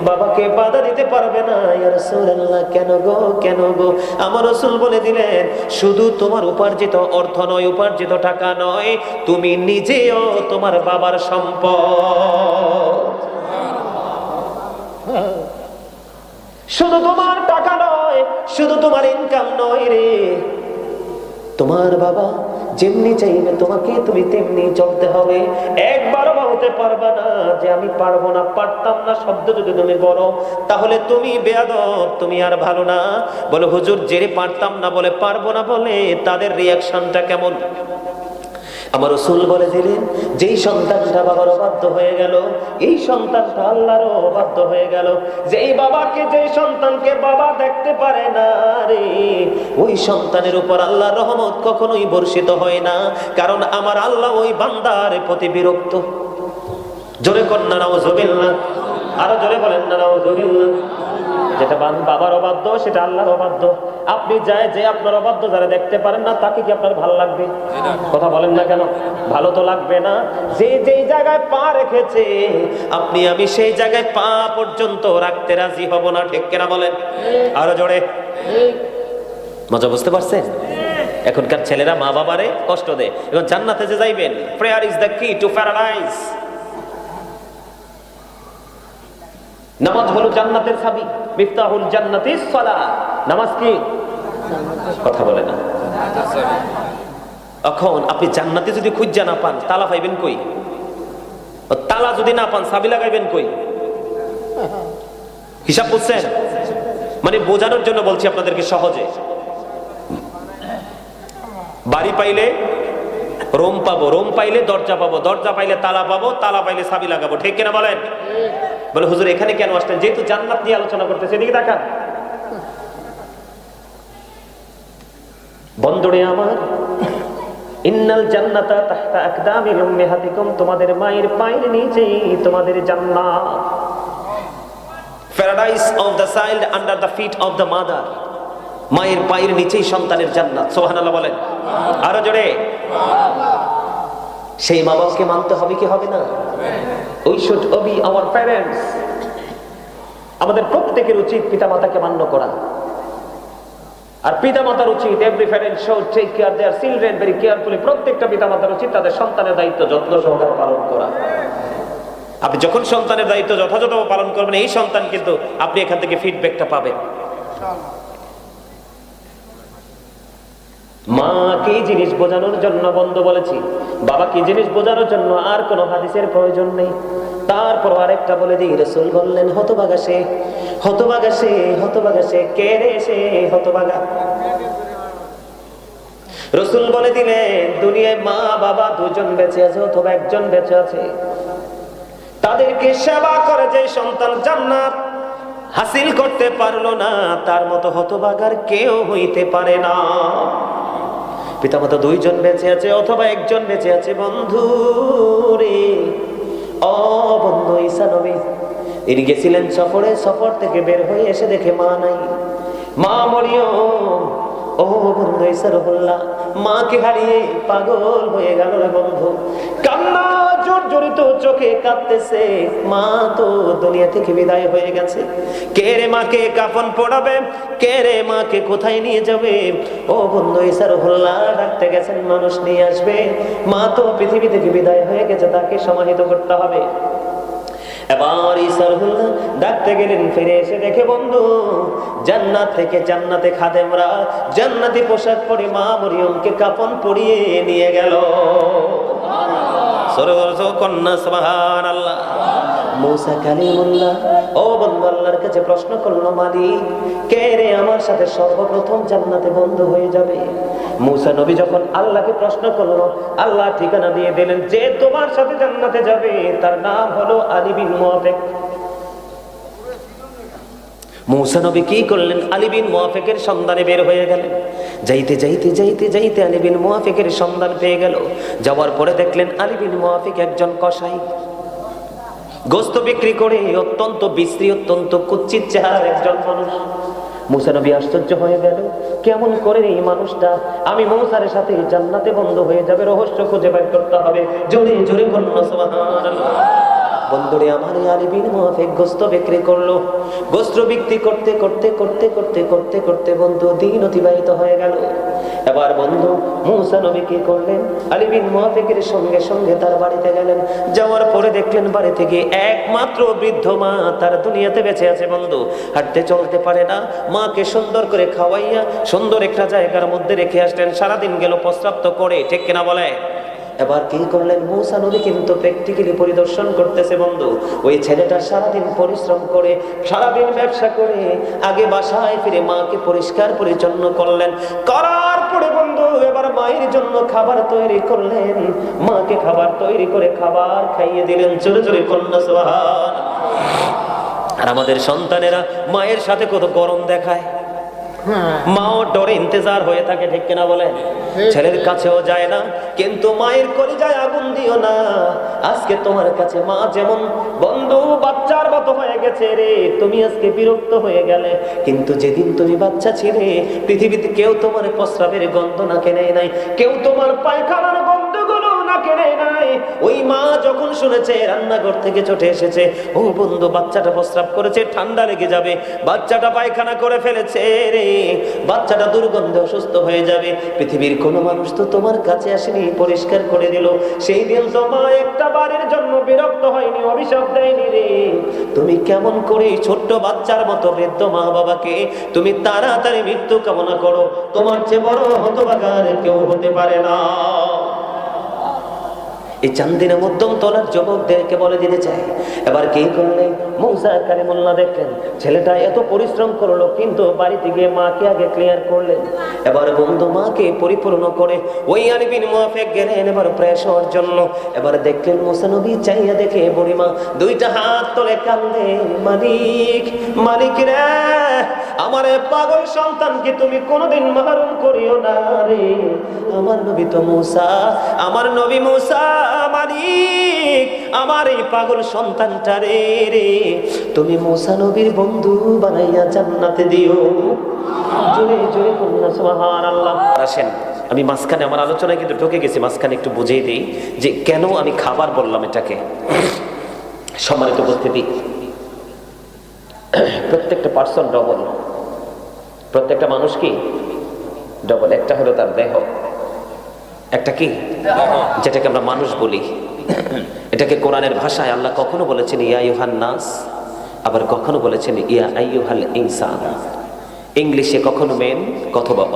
Speaker 1: বাবাকে বাধা দিতে পারবে না। ইয়া রাসূলুল্লাহ, কেন গো, কেন গো? আমার রাসূল বলে দিলেন, শুধু তোমার উপার্জিত অর্থ নয়, উপার্জিত টাকা নয়, তুমি নিজেও তোমার বাবার সম্পদ। শুধু তোমার টাকা নয়, শুধু তোমার ইনকাম নয় রে, তোমার বাবা যেমনি চাইবে তোমাকে তুমি তেমনি চলতে হবে। একবারও বলতে পারবা না যে আমি পারবো না, পারতাম না শব্দ যদি তুমি বলো, তাহলে তুমি বেয়াদব, তুমি আর ভালো না। বলে হুজুর, জেরে পারতাম না বলে, পারবো না বলে তাদের রিয়াকশনটা কেমন? আমার রাসূল বলে দিলেন, যেই সন্তানটা বাবার অবাধ্য হয়ে গেল, এই সন্তানটা আল্লাহরও অবাধ্য হয়ে গেল। যেই বাবাকে, যেই সন্তানকে বাবা দেখতে পারে না রে, ওই সন্তানের উপর আল্লাহর রহমত কখনোই বর্ষিত হয় না, কারণ আমার আল্লাহ ওই বান্দার প্রতি বিরক্ত। জোরে কন্যা নাউযুবিল্লাহ, আরো জোরে বলেন না নাউযুবিল্লাহ। যেটা বাবার অবাধ্য সেটা আল্লাহর অবাধ্য। আপনি যায় যে আপনার অবাধ্য যারা দেখতে পারেন না, তাকে কি আপনার ভালো লাগবে? কথা বলেন না কেন? ভালো তো লাগবে না। যে যেই জায়গায় পা রেখেছে, আপনি আমি সেই জায়গায় পা পর্যন্ত রাখতে রাজি হব না, ঠিক কিনা বলেন? আরো জোরে। মজা বুঝতে পারছেন? এখনকার ছেলেরা মা বাবারে কষ্ট দেয়। এখন জান্নাতে যে যাইবেন, প্রেয়ার ইজ দ্য কি টু প্যারাডাইস। নামাজ হলো জান্নাতের চাবি, মিফতাহুল জান্নাতিস সালাহ। নামাজ কি? কথা বলে না। এখন আপনি জান্নাতে যদি খুঁজা না পান, তালা পাইবেন কই? তালা যদি না পান, চাবি লাগাইবেন কই? হিসাব বুঝছেন? মানে বোঝানোর জন্য বলছি আপনাদেরকে সহজে। বাড়ি পাইলে রুম পাবো, রুম পাইলে দরজা পাবো, দরজা পাইলে তালা পাবো, তালা পাইলে চাবি লাগাবো, ঠিক কিনা বলেন? বলে হুজুর এখানে কেন আসলেন? যেহেতু জান্নাত নিয়ে আলোচনা করতেছে, এদিকে তাকান। বন্ধুরে আমার, ইন্নাল জান্নাতা তাহতা আকদামিল উম্মাহাতিকুম, তোমাদের মায়ের পায়ের নিচেই তোমাদের জান্নাত। Paradise of the child under the feet of the mother, মায়ের পায়ের নিচেই সন্তানের জান্নাত। সুবহানাল্লাহ বলেন আরো জোরে। সেই মা বাবাকে মানতে হবে কি হবে না? We should obey our parents. আমাদের প্রত্যেকের উচিত পিতামাতাকে মান্য করা। আর পিতামাতার উচিত, every parent should take care their children very carefully. প্রত্যেকটা পিতামাতার উচিত তাদের সন্তানের দায়িত্ব যত্ন সহকারে পালন করা। আপনি যখন সন্তানের দায়িত্ব যথাযথভাবে পালন করবেন, এই সন্তান কিন্তু আপনি এখান থেকে ফিডব্যাকটা পাবেন। মা কি জিনিস বোঝানোর জন্য বন্ধু বলেছি, বাবা কি জিনিস বোঝানোর জন্য আর কোন হাদিসের প্রয়োজন নেই। তারপর আরেকটা বলে দিই, রাসূল বললেন হতভাগা সে, হতভাগা সে, হতভাগা সে। কে রে সে হতভাগা? রাসূল বলে দিলেন, দুনিয়ায় মা বাবা দুজন বেঁচে আছে অথবা একজন বেঁচে আছে, তাদেরকে সেবা করে যে সন্তান জান্নাত হাসিল করতে পারলো না, তার মতো হতভাগার কেউ হইতে পারে না। পিতামাতা দুইজন বেঁচে আছে অথবা একজন বেঁচে আছে। বন্ধু রে, ও বন্ধু, ঈসা নবী তিনি গেছিলেন সফরে, সফর থেকে বের হয়ে এসে দেখে মা নাই। মা মরিয়ম, ও বন্ধু ঈসা রুহুল্লাহ, মাকে হারিয়ে পাগল হয়ে গেল রে বন্ধু। কান্না জর্জরিত চোখে কাঁদতেছে, মা তো দুনিয়া থেকে বিদায় হয়ে গেছে। কে রে মাকে কাফন পড়াবে? কে রে মাকে কোথায় নিয়ে যাবে? ও বন্ধু ঈসা রুহুল্লাহ ডাকতে গেছেন, মানুষ নিয়ে আসবে। মা তো পৃথিবী থেকে বিদায় হয়ে গেছে, তাকে সমাহিত করতে হবে। এবার ঈসা রুহুল্লাহ ডাকতে গেলেন, ফিরে এসে দেখে বন্ধু জান্নাত থেকে জান্নাতে খাদেমরা জান্নাতি পোশাক পরে মা মরিয়মকে কাফন পরিয়ে নিয়ে গেল। কন্যা সুবহানাল্লাহ। মুসা কালিমুল্লাহ ও বন্ধু আল্লাহর কাছে প্রশ্ন করলো, মালিক কে রে আমার সাথে সর্বপ্রথম জান্নাতে বন্ধু হয়ে যাবে? মুসা নবী যখন আল্লাহকে প্রশ্ন করলো, আল্লাহ ঠিকানা দিয়ে দিলেন, যে তোমার সাথে জান্নাতে যাবে তার নাম হলো আলী বিন মুআফিক। মুসা নবী কি করলেন? আলী বিন মুআফিকের সন্ধানে বের হয়ে গেলেন। যাইতে যাইতে যাইতে যাইতে আলী বিন মুআফিকের সন্ধান পেয়ে গেল। যাওয়ার পরে দেখলেন আলী বিন মুআফিক একজন কসাই, গোস্ত বিক্রি করে অত্যন্ত বিশ্রী, অত্যন্ত কুৎসিত চেহারার একজন মানুষ। মুসা নবী আশ্চর্য হয়ে গেল, কেমন করে এই মানুষটা আমি মুসার সাথে জান্নাতে বন্ধ হয়ে যাবে? রহস্য খুঁজে বের করতে হবে। জোরে জোরে বলুন সুবহানাল্লাহ। বন্ধুরে আমার, আলী বিন মুআফিক গোস্ত বিক্রি করলো। গোস্ত বিক্রি করতে করতে করতে করতে করতে করতে বন্ধু দিন অতিবাহিত হয়ে গেল। এবার বন্ধু মুসা নবী কি করলেন? আলী বিন মুআফিকের সঙ্গে সঙ্গে তার বাড়িতে গেলেন। যাওয়ার পরে দেখলেন বাড়ি থেকে একমাত্র বৃদ্ধ মা তার দুনিয়াতে বেঁচে আছে। বন্ধু হাঁটতে চলতে পারে না, মাকে সুন্দর করে খাওয়াইয়া সুন্দর একটা জায়গার মধ্যে রেখে আসলেন। সারাদিন গেল প্রস্রাব তো করে, ঠিক কিনা বলে? এবার কি করলেন? মুসা নবী কিন্তু প্র্যাকটিক্যালি পরিদর্শন করতেছে। বন্ধু ওই ছেলেটা সারাদিন পরিশ্রম করে, সারাদিন ব্যবসা করে, আগে বাসায় ফিরে মাকে পরিষ্কার পরিচ্ছন্ন করলেন। করার পরে বন্ধু এবার মায়ের জন্য খাবার তৈরি করলেন। মাকে খাবার তৈরি করে খাবার খাইয়ে দিলেন। জোরে জোরে কন্যা সুবহানাল্লাহ। আর আমাদের সন্তানেরা মায়ের সাথে কত গরম দেখায়, মাও ডরে ইন্তজার হয়ে থাকে, ঠিক কিনা বলে? ছেলের কাছেও যায় না, কিন্তু মায়ের কলিজায় আগুন দিও না। আজকে তোমার কাছে মা যেমন বন্ধু বাচ্চার মতো হয়ে গেছে রে, তুমি আজকে বিরক্ত হয়ে গেলে, কিন্তু যেদিন তুমি বাচ্চা ছিলে পৃথিবীতে কেউ তোমার প্রস্রাবের গন্ধ নাকে নেয় নাই, কেউ তোমার পায়খানার গন্ধগুলো নাকে নেয় নাই। ওই মা যখন শুনেছে রান্নাঘর থেকে ছুটে এসেছে, ও বন্ধু বাচ্চাটা প্রস্রাব করেছে, ঠান্ডা লেগে যাবে, বাচ্চাটা পায়খানা করে ফেলেছে রে, বাচ্চাটা দুর্গন্ধে অসুস্থ হয়ে যাবে, পৃথিবীর কোনো মানুষ তো তোমার কাছে আসেনি, পরিষ্কার করে দিল। সেই দিন তো মা একটা বারের জন্য বিরক্ত হয়নি, অভিশাপ দেয়নি রে। তুমি কেমন করে ছোট্ট বাচ্চার মতো বৃদ্ধ মা বাবাকে তুমি তাড়াতাড়ি মৃত্যু কামনা করো? তোমার চেয়ে বড় হতভাগা আর কেউ হতে পারে না। এই চান্দিনা মধ্যম তলার যুবকদেরকে বলে দিতে চাই, এবার কি করলে মূসা কালিমুল্লাহ দেখলেন ছেলেটা এত পরিশ্রম করলো, কিন্তু বাড়িতে গিয়ে মাকে আগে ক্লিয়ার করলেন। এবার বন্ধু মাকে পরিপূর্ণ করে ওই আরবিন মুয়াফিক গেলেন এবার প্রেশর জন্য। এবার দেখলেন মুসা নবী চাইয়া দেখে বুড়িমা দুইটা হাত তোলে কান্দে, মালিক মালিক রে, আমার পাগল সন্তানকে তুমি কোনোদিন মাহরুম করিও না রে। আমার নবী তো মুসা, আমার নবী মুসা, মালিক আমার এই পাগল সন্তানটা রে রে তুমি মুসা নবীর বন্ধু বানাইয়া জান্নাতে দিও। জোরে জোরে কন্যা সুবহানাল্লাহ। আসেন আমি মাঝখানে আমার আলোচনায় কিন্তু ঢুকে গেছি, মাঝখানে একটু বুঝিয়ে দিই যে কেন আমি খাবার বললাম এটাকে। সম্মানিত উপস্থিতি, প্রত্যেকটা পার্সন ডবল, প্রত্যেকটা মানুষ কি ডবল। একটা হলো তার দেহ, একটা কি যেটাকে আমরা মানুষ বলি। এটাকে কোরআনের ভাষায় আল্লাহ কখনো বলেছেন ইয়া আইয়ুহান নাস, আবার কখনো বলেছেন ইয়া আইয়ুহাল ইনসান। ইংলিশে কখনো মেন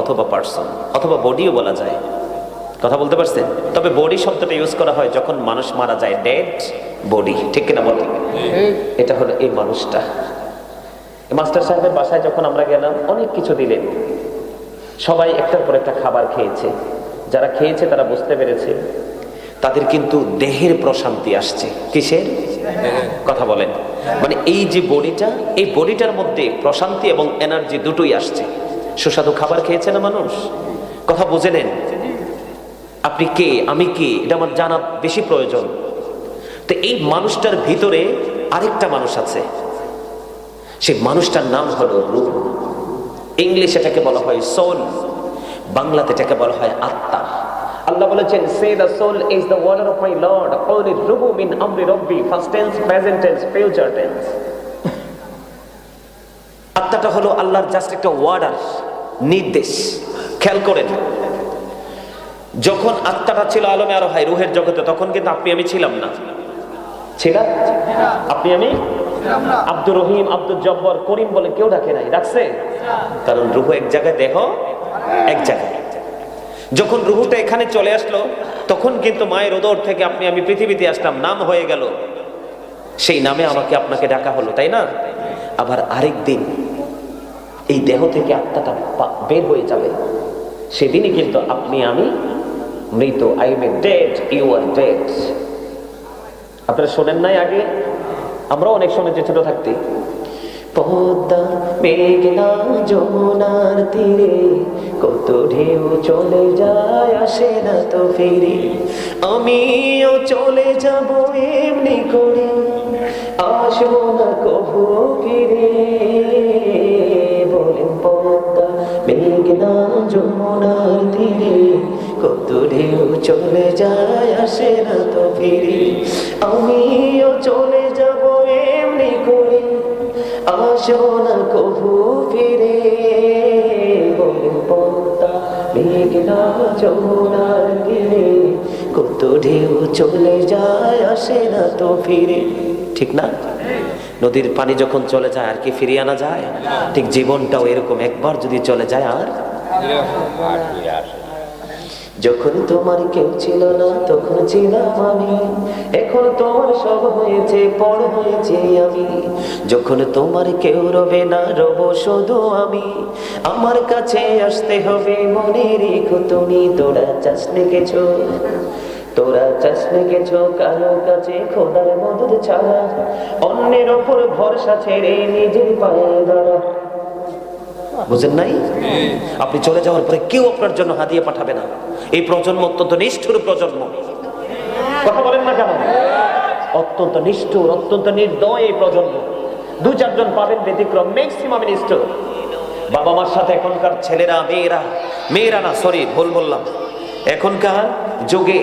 Speaker 1: অথবা পার্সন অথবা বডিও বলা যায়, কথা বলতে পারছেন? তবে বডি শব্দটা ইউজ করা হয় যখন মানুষ মারা যায়, ডেড বডি, ঠিক কিনা বলেন? এটা হলো এই মানুষটা। মাস্টার সাহেবের বাসায় যখন আমরা গেলাম অনেক কিছু দিলেন, সবাই একটার পর একটা খাবার খেয়েছে। যারা খেয়েছে তারা বুঝতে পেরেছে তাদের কিন্তু দেহের প্রশান্তি আসছে। কিসের কথা বলেন? মানে এই যে বডিটা, এই বডিটার মধ্যে প্রশান্তি এবং এনার্জি দুটোই আসছে। সুস্বাদু খাবার খেয়েছে না মানুষ? কথা বুঝে নেন। আপনি কে, আমি কে, এটা আমার জানা বেশি প্রয়োজন। তো এই মানুষটার ভিতরে আরেকটা মানুষ আছে, সেই মানুষটার নাম হলো রূহ। ইংলিশে এটাকে বলা হয় সোল, বাংলাতে এটাকে বলা হয় আত্মা। আল্লাহ বলেছেন সে the soul is the order of my lord, ক্বালি রূহু মিন আমরি রাব্বি, first tense, present tense, future tense. আত্মাটা হলো আল্লাহর জাস্ট একটা ওয়ার্ডার, নির্দেশ। খেয়াল করেন, যখন আত্মাটা ছিল আলমে আরোহায় রূহের জগতে, তখন কিন্তু আপনি আমি ছিলাম না। ছিলাম আপনি আমি? আব্দুর রহিম, আব্দুল জব্বর, করিম বলে কেউ ডাকে নাই, ডাকছে? কারণ রূহ এক জায়গায়, দেহ এক জায়গায়। যখন রূহটা এখানে চলে আসলো তখন কিন্তু মায়ের উদর থেকে আপনি আমি পৃথিবীতে আসলাম, নাম হয়ে গেল, সেই নামে আমাকে আপনাকে ডাকা হলো, তাই না? আবার আরেক দিন এই দেহ থেকে আত্মাটা বের হয়ে যাবে, সেদিনই কিন্তু আপনি আমি মৃত। I am dead, you are dead. আপনারা শোনেন নাই আগে? আমরা অনেক শুনেছি ছোট থাকতে। পদ্মা মেঘনা যমুনার তীরে কত ঢেউ চলে যায়, আসে না তো ফিরে। আমিও চলে যাব এমনি করে, আসবো না কবু ফিরে। বলেন পদ্মা মেঘনা যমুনার তীরে কত ঢেউ চলে যায়, আসে না তো ফিরে। আমিও চলে যাব এমনি করে, আসবো না কবু ফিরে। বলেন পদ্মা মেঘনা যমুনার তীরে কত ঢেউ চলে যায়, আসে না তো ফিরে। ঠিক না? নদীর পানি যখন চলে যায় আর কি ফিরিয়ে আনা যায়? ঠিক জীবনটাও এরকম, একবার যদি চলে যায় আর যখন তোমার কেউ ছিল না তখন ছিলাম আমি, এখন তোমার সব হয়েছে, পর হয়েছে আমি। যখন তোমার কেউ রবে না, রব শুধু আমি। আমার কাছে আসতে হবে, মনে রেখো তুমি। তোরা চাস লিখেছো, তোরা চাস লিখেছো কারো কাছে খোদার মদদ ছাড়া, অন্যের ওপর ভরসা ছেড়ে নিজের পায়ে দাঁড়া। বুঝেন নাই? আপনি চলে যাওয়ার পরে কেউ আপনার জন্য হাদিয়া পাঠাবে না। এই প্রজন্ম অত্যন্ত নিষ্ঠুর প্রজন্ম। কথা বলেন না কেন? অত্যন্ত নিষ্ঠুর, অত্যন্ত নির্দয় এই প্রজন্ম। দু চারজন পাবেন ব্যতিক্রম, ম্যাক্সিমাম নিষ্ঠুর। বাবা মার সাথে এখনকার ছেলেরা, মেয়েরা না, সরি ভুল বললাম, এখনকার যুগে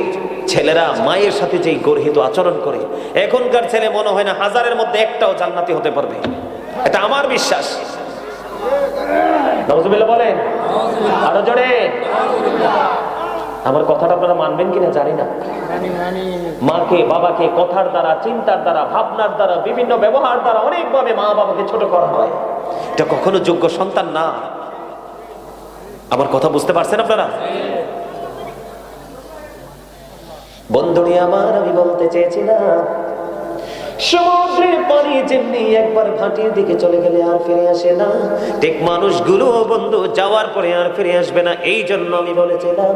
Speaker 1: ছেলেরা মায়ের সাথে যেই গর্হিত আচরণ করে, এখনকার ছেলে মনে হয় না হাজারের মধ্যে একটাও জান্নাতি হতে পারবে। এটা আমার বিশ্বাস। নাউজুবিল্লাহ বলেন আরো জোরে। আমার কথাটা আপনারা মানবেন কিনা জানি না। মাকে বাবাকে কথার দ্বারা, চিন্তার দ্বারা, ভাবনার দ্বারা, বিভিন্ন ব্যবহার দ্বারা অনেকভাবে মা বাবাকে ছোট করা হয়। এটা কখনো যোগ্য সন্তান না। আমার কথা বুঝতে পারছেন আপনারা? বন্ধুরি আমার, আমি বলতে চেয়েছিলাম সমুদ্রের পানি যেমনি একবার ভাটির দিকে চলে গেলে আর ফিরে আসে না, ঠিক মানুষগুলো বন্ধু যাওয়ার পরে আর ফিরে আসবে না। এই জন্য আমি বলেছিলাম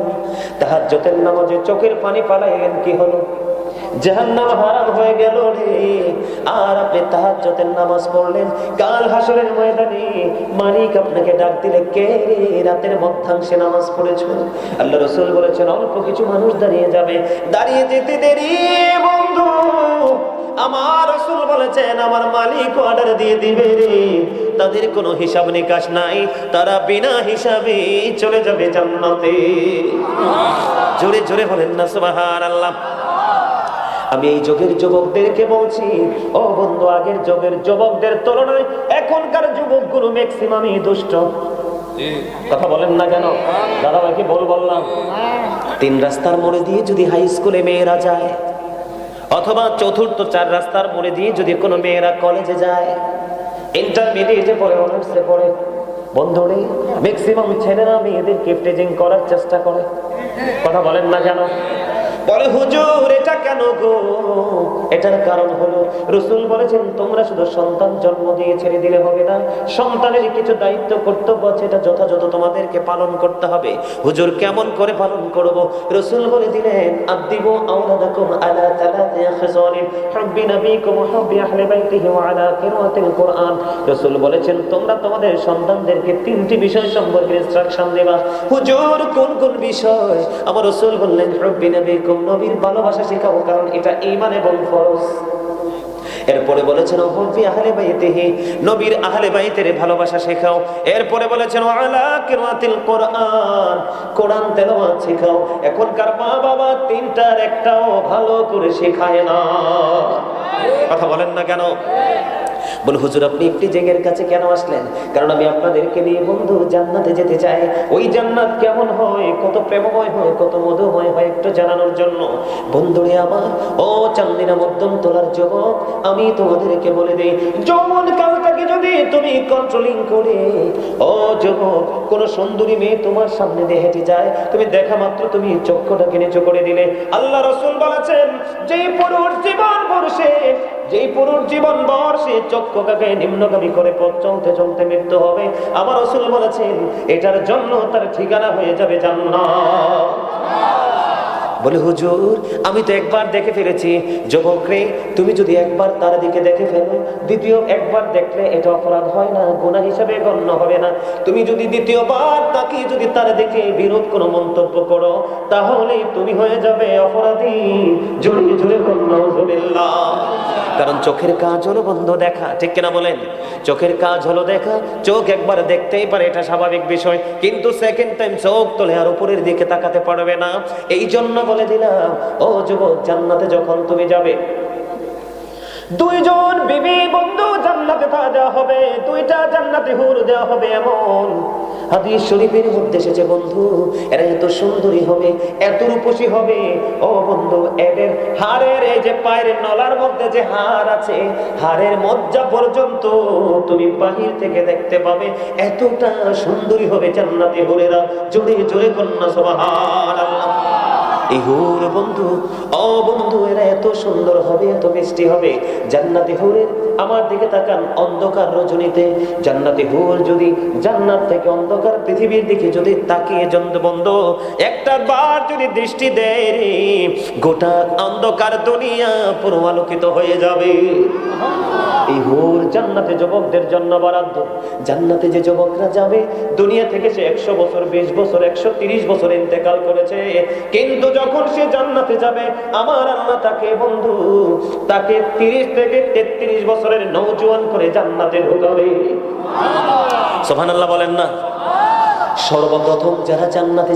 Speaker 1: তাহাজ্জুদের নামাজে চোখের পানি পালাইলেন, কি হলো? জাহান্নাম হারাম হয়ে গেল রে। আর আপনি তাহাজ্জুদের নামাজ পড়লেন, কাল হাসরের ময়দানে মালিক আপনাকে ডাক দিলে, কে রে রাতের মধ্যাংশে নামাজ পড়েছো? আল্লাহ রাসূল বলেছেন অল্প কিছু মানুষ দাঁড়িয়ে যাবে, দাঁড়িয়ে যেতে দেরি বন্ধু আমার রাসূল বলেছেন আমার মালিক অর্ডার দিয়ে দিবে রে, তাদের কোনো হিসাব নিকাশ নাই, তারা বিনা হিসাবে চলে যাবে জান্নাতে। জোরে জোরে বলেন না সুবহানাল্লাহ। আমি এই যুগের যুবকদেরকে বলছি, ও বন্ধু, আগের যুগের যুবকদের তুলনায় এখনকার যুবকগুলো ম্যাক্সিমামই দুষ্ট। কথা বলেন না কেন? দাদা ভাইকে বললাম, 3 রাস্তার মোড়ে দিয়ে যদি হাই স্কুলে মেয়েরা যায়, অথবা 4 রাস্তার মোড়ে দিয়ে যদি কোনো মেয়েরা কলেজে যায়, ইন্টারমিডিয়েটে পড়ে, অনার্সে পড়ে, বন্ধুরে ম্যাক্সিমাম ছেলেরা মেয়েদেরকে প্রেজিং করার চেষ্টা করে। কথা বলেন না কেন? বলে হুজুর এটা কেন গো? এটার কারণ হলো রাসূল বলেছেন তোমরা শুধু সন্তান জন্ম দিয়ে ছেড়ে দিলে হবে না, সন্তানের কিছু দায়িত্ব কর্তব্য আছে, এটা যথাযথ তোমাদেরকে পালন করতে হবে। হুজুর কেমন করে পালন করব? রাসূল বলে দিলেন আদিবু আওলাদাকুম আলা তালাতি খিসালিন হুব্বি নবীকুম হুব্বি আহলি বাইতিহি ওয়া আলা কিরাআতিল কুরআন। রাসূল বলেছেন তোমরা তোমাদের সন্তানদেরকে 3টি বিষয় সম্পর্কে ইনস্ট্রাকশন দেবা। হুজুর কোন কোন বিষয়? আমার রাসূল বললেন হুব্বি নবীকুম, নবীর ভালোবাসা শেখাও, কারণ এটা ঈমান এবং ফরজ। এরপরে বলেছেন হুব্বি আহলে বাইতিহি, নবীর আহলে বাইতের ভালোবাসা শেখাও। এরপরে বলেছেন আলা কিরাআতিল কুরআন, কোরআন তেলাওয়াত শেখাও। এখনকার মা বাবা 3টার একটাও ভালো করে শেখায় না। কথা বলেন না কেন? বল হুজুর আপনি একটি জেগের কাছে কেন আসলেন? কারণ আমি আপনাদেরকে নিয়ে বন্ধু জান্নাতে যেতে চাই। ওই জান্নাত কেমন হয়, কত প্রেমময় হয়, কত মধুময় হয় একটু জানানোর জন্য। বন্ধুরে আমার, ও চান্দিনা মধ্যম তোলার যুবক, আমি তোমাদেরকে বলে দেই, যৌবন কালটাকে যদি তুমি কন্ট্রোলিং করে, ও যুবক, কোন সুন্দরী মেয়ে তোমার সামনে দিয়ে হেঁটে যায়, তুমি দেখা মাত্র তুমি চক্ষুটাকে নিচু করে দিলে, আল্লাহ রাসূল বলেছেন যেই পুরুষ জীবন বর্ষে চক্ষুটাকে নিম্নগামী করে পথ চলতে চলতে মৃত্যু হবে, আমার রাসূল বলেছেন এটার জন্য তার ঠিকানা হয়ে যাবে জান্নাত। বলে হুজুর আমি তো একবার দেখে ফেলেছি। যুবক রে, তুমি যদি একবার তার দিকে দেখে ফেলো, দ্বিতীয় একবার দেখলে এটা অপরাধ হয় না, গুনাহ হিসেবে গণ্য হবে না। তুমি যদি দ্বিতীয়বার তাকে যদি তার দিকে বিরূপ কোনো মন্তব্য করো, তাহলে তুমি হয়ে যাবে অপরাধী। জোরে জোরে নাউযুবিল্লাহ। কারণ চোখের কাজ হলো বন্ধু দেখা, ঠিক কিনা বলেন? চোখের কাজ হলো দেখা। চোখ একবার দেখতেই পারে, এটা স্বাভাবিক বিষয়, কিন্তু সেকেন্ড টাইম চোখ তোলে আর উপরের দিকে তাকাতে পারবে না। এই জন্য বলে দিলাম, ও যুবক, জান্নাতে যখন তুমি যাবে, 2 জন বিবি বন্ধু জান্নাতে দেওয়া হবে, 2টা জান্নাতি হুর দেওয়া হবে। এমন হাদিস শরীফের মধ্যে এসেছে বন্ধু, এরা এত সুন্দরী হবে, এত রূপসী হবে, ও বন্ধু, এদের হাড়ের এই যে পায়ের নলার মধ্যে যে হাড় আছে, হাড়ের মজ্জা পর্যন্ত তুমি বাহির থেকে দেখতে পাবে, এতটা সুন্দরী হবে জান্নাতি হুরেরা। জোরে জোরে কন্যা সুবহানাল্লাহ। এই হুর বন্ধু, ও বন্ধু, এরা এত সুন্দর হবে, এত মিষ্টি হবে। জান্নাতি হুরের, আমার দিকে তাকান, অন্ধকার রজনীতে জান্নাতি হুর যদি জান্নাত থেকে অন্ধকার পৃথিবীর দিকে যদি তাকিয়ে বন্ধু একটা বার যদি দৃষ্টি দেয় রে, গোটা অন্ধকার দুনিয়া পুরো আলোকিত হয়ে যাবে। এই হুর জান্নাতে যুবকদের জন্য বরাদ্দ। জান্নাতে যে যুবকরা যাবে, দুনিয়া থেকে সে 100 বছর, 20 বছর, 130 বছর ইন্তেকাল করেছে, কিন্তু যখন সে জান্নাতে যাবে, আমার আল্লাহ তাকে বন্ধু, তাকে 30 থেকে 33 বছরের নওজোয়ান করে জান্নাতে ঢোকাবে। সুবহানাল্লাহ বলেন না? সর্বপ্রথম যারা জান্নাতে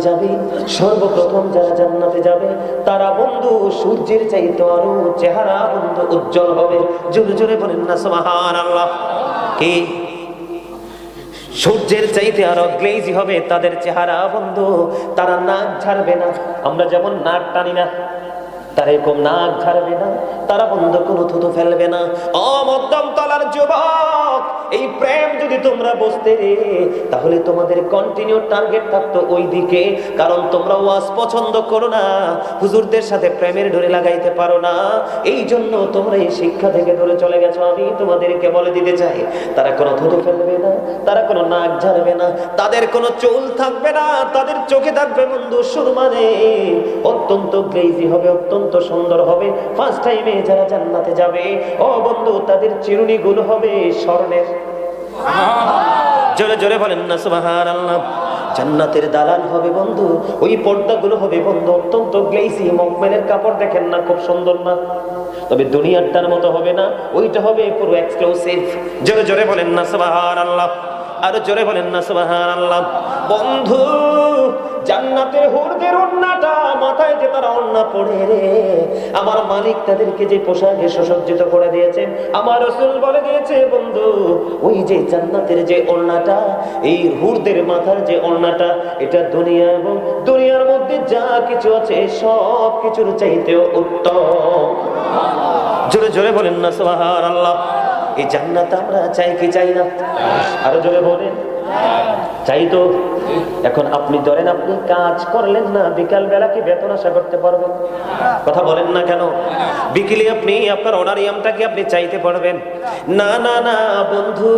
Speaker 1: যাবে, তারা বন্ধু সূর্যের চাইতে আরো চেহারা বন্ধু উজ্জ্বল হবে। জোরে জোরে বলেন না সুবহানাল্লাহ। কি সূর্যের চাইতে আরো গ্লেজি হবে তাদের চেহারা বন্ধু। তারা নাক ঝাড়বে না, আমরা যেমন নাক টানি না, তারা এরকম নাক ঝাড়বে না, তারা বন্ধু কোনো থুতু ফেলবে না। ও মধ্যম তলার যুবক, এই প্রেম যদি তোমরা বুঝতে তাহলে তোমাদের কন্টিনিউ টার্গেট থাকতো ওই দিকে। কারণ তোমরা ওয়াজ পছন্দ করো না, হুজুরদের সাথে প্রেমের ডোরে লাগাইতে পারো না, এই জন্য তোমরা এই শিক্ষা থেকে দূরে চলে গেছো। আমি তোমাদেরকে বলে দিতে চাই, তারা কোনো থুতু ফেলবে না, তারা কোনো নাক ঝাড়বে না, তাদের কোনো চুল থাকবে না, তাদের চোখে থাকবে বন্ধু সুরমানে, অত্যন্ত গ্লেজি হবে, অত্যন্ত সুন্দর হবে। ফার্স্ট টাইমে যারা জান্নাতে যাবে ও বন্ধু, তাদের চিরুনিগুলো হবে স্বর্ণের। জোরে জোরে বলেন না সুবহানাল্লাহ। জান্নাতের দালান হবে বন্ধু, ওই পর্দাগুলো হবে বন্ধু অত্যন্ত গ্লেজি, মখমেলের কাপড় দেখেন না, খুব সুন্দর না? তবে দুনিয়ারটার মতো হবে না, ওইটা হবে পুরো এক্সক্লুসিভ। জোরে জোরে বলেন না সুবহানাল্লাহ, আরো জোরে বলেন না সুবহানাল্লাহ। বন্ধু, জান্নাতের হুরদের ওড়নাটা মাথায় যে তারা ওড়না পরে রে, আমার মালিক তাদেরকে যে পোশাকে সুসজ্জিত করে দিয়েছেন, আমার রাসূল বলে দিয়েছে বন্ধু, ওই যে জান্নাতের যে ওড়নাটা, এই হুরদের মাথার যে ওড়নাটা, এটা দুনিয়া এবং দুনিয়ার মধ্যে যা কিছু আছে সব কিছুর চাইতেও উত্তম। জোরে জোরে বলেন না সুবহানাল্লাহ। এই জান্নাত আমরা চাই কি চাই না? আরো জোরে বলেন চাই তো। এখন আপনি ধরেন আপনি কাজ করলেন না, বিকাল বেলা কি বেতন আশা করতে পারবেন? কথা বলেন না কেন? বিকেলে আপনি আপনার অনারিয়ামটা কি আপনি চাইতে পারবেন? না না না বন্ধু,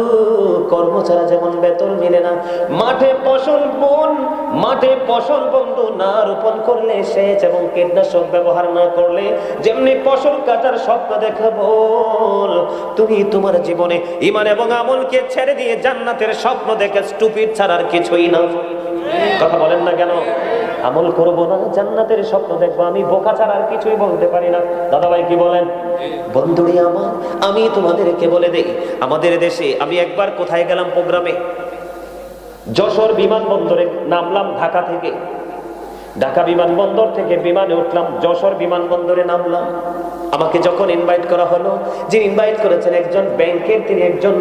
Speaker 1: কর্ম ছাড়া যেমন বেতন মিলে না, মাঠে ফসল মাঠে ফসল বন্ধু না রোপণ করলে, সেচ এবং কীটনাশক ব্যবহার না করলে যেমনি ফসল কাটার স্বপ্ন দেখা বল, তুমি তোমার জীবনে ঈমান এবং আমলকে ছেড়ে দিয়ে জান্নাতের স্বপ্ন দেখে স্টুপিড ছাড়ার কিছুই না। কথা বলেন না কেন? আমল করবো না, জান্নাতের স্বপ্ন দেখবো, আমি বোকা ছাড়া আর কিছুই বলতে পারি না। দাদা ভাই কি বলেন? বন্ধুরে আমার, আমি তোমাদেরকে বলে দেই, আমাদের দেশে আমি একবার কোথায় গেলাম প্রোগ্রামে, যশোর বিমানবন্দরে নামলাম ঢাকা থেকে, ঢাকা বিমানবন্দর থেকে বিমানে উঠলাম, যশোর বিমানবন্দরে নামলাম। আমাকে যখন ইনভাইট করা হলো, যিনি ইনভাইট করেছেন একজন ব্যাংকের, তিনি একজন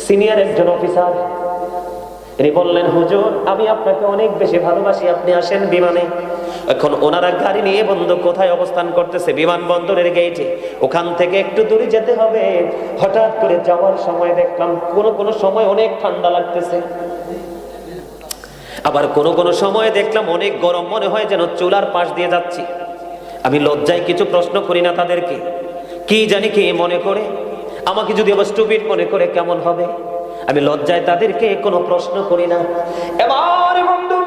Speaker 1: সিনিয়র একজন অফিসার। তিনি বললেন, হুজুর আমি আপনাকে অনেক বেশি ভালোবাসি, আপনি আসেন বিমানে। এখন ওনারা গাড়ি নিয়ে বন্ধু কোথায় অবস্থান করতেছে? বিমানবন্দরের গেটে। ওখান থেকে একটু দূরে যেতে হবে। হঠাৎ করে যাওয়ার সময় দেখলাম কোন সময় অনেক ঠান্ডা লাগতেছে, আবার কোন সময় দেখলাম অনেক গরম, মনে হয় যেন চুলার পাশ দিয়ে যাচ্ছি। আমি লজ্জায় কিছু প্রশ্ন করি না তাদেরকে, কি জানি কে মনে করে, আমাকে যদি আবার স্টুপিড মনে করে কেমন হবে। আমি লজ্জায় তাদেরকে কোনো প্রশ্ন করি না। এবার বন্ধু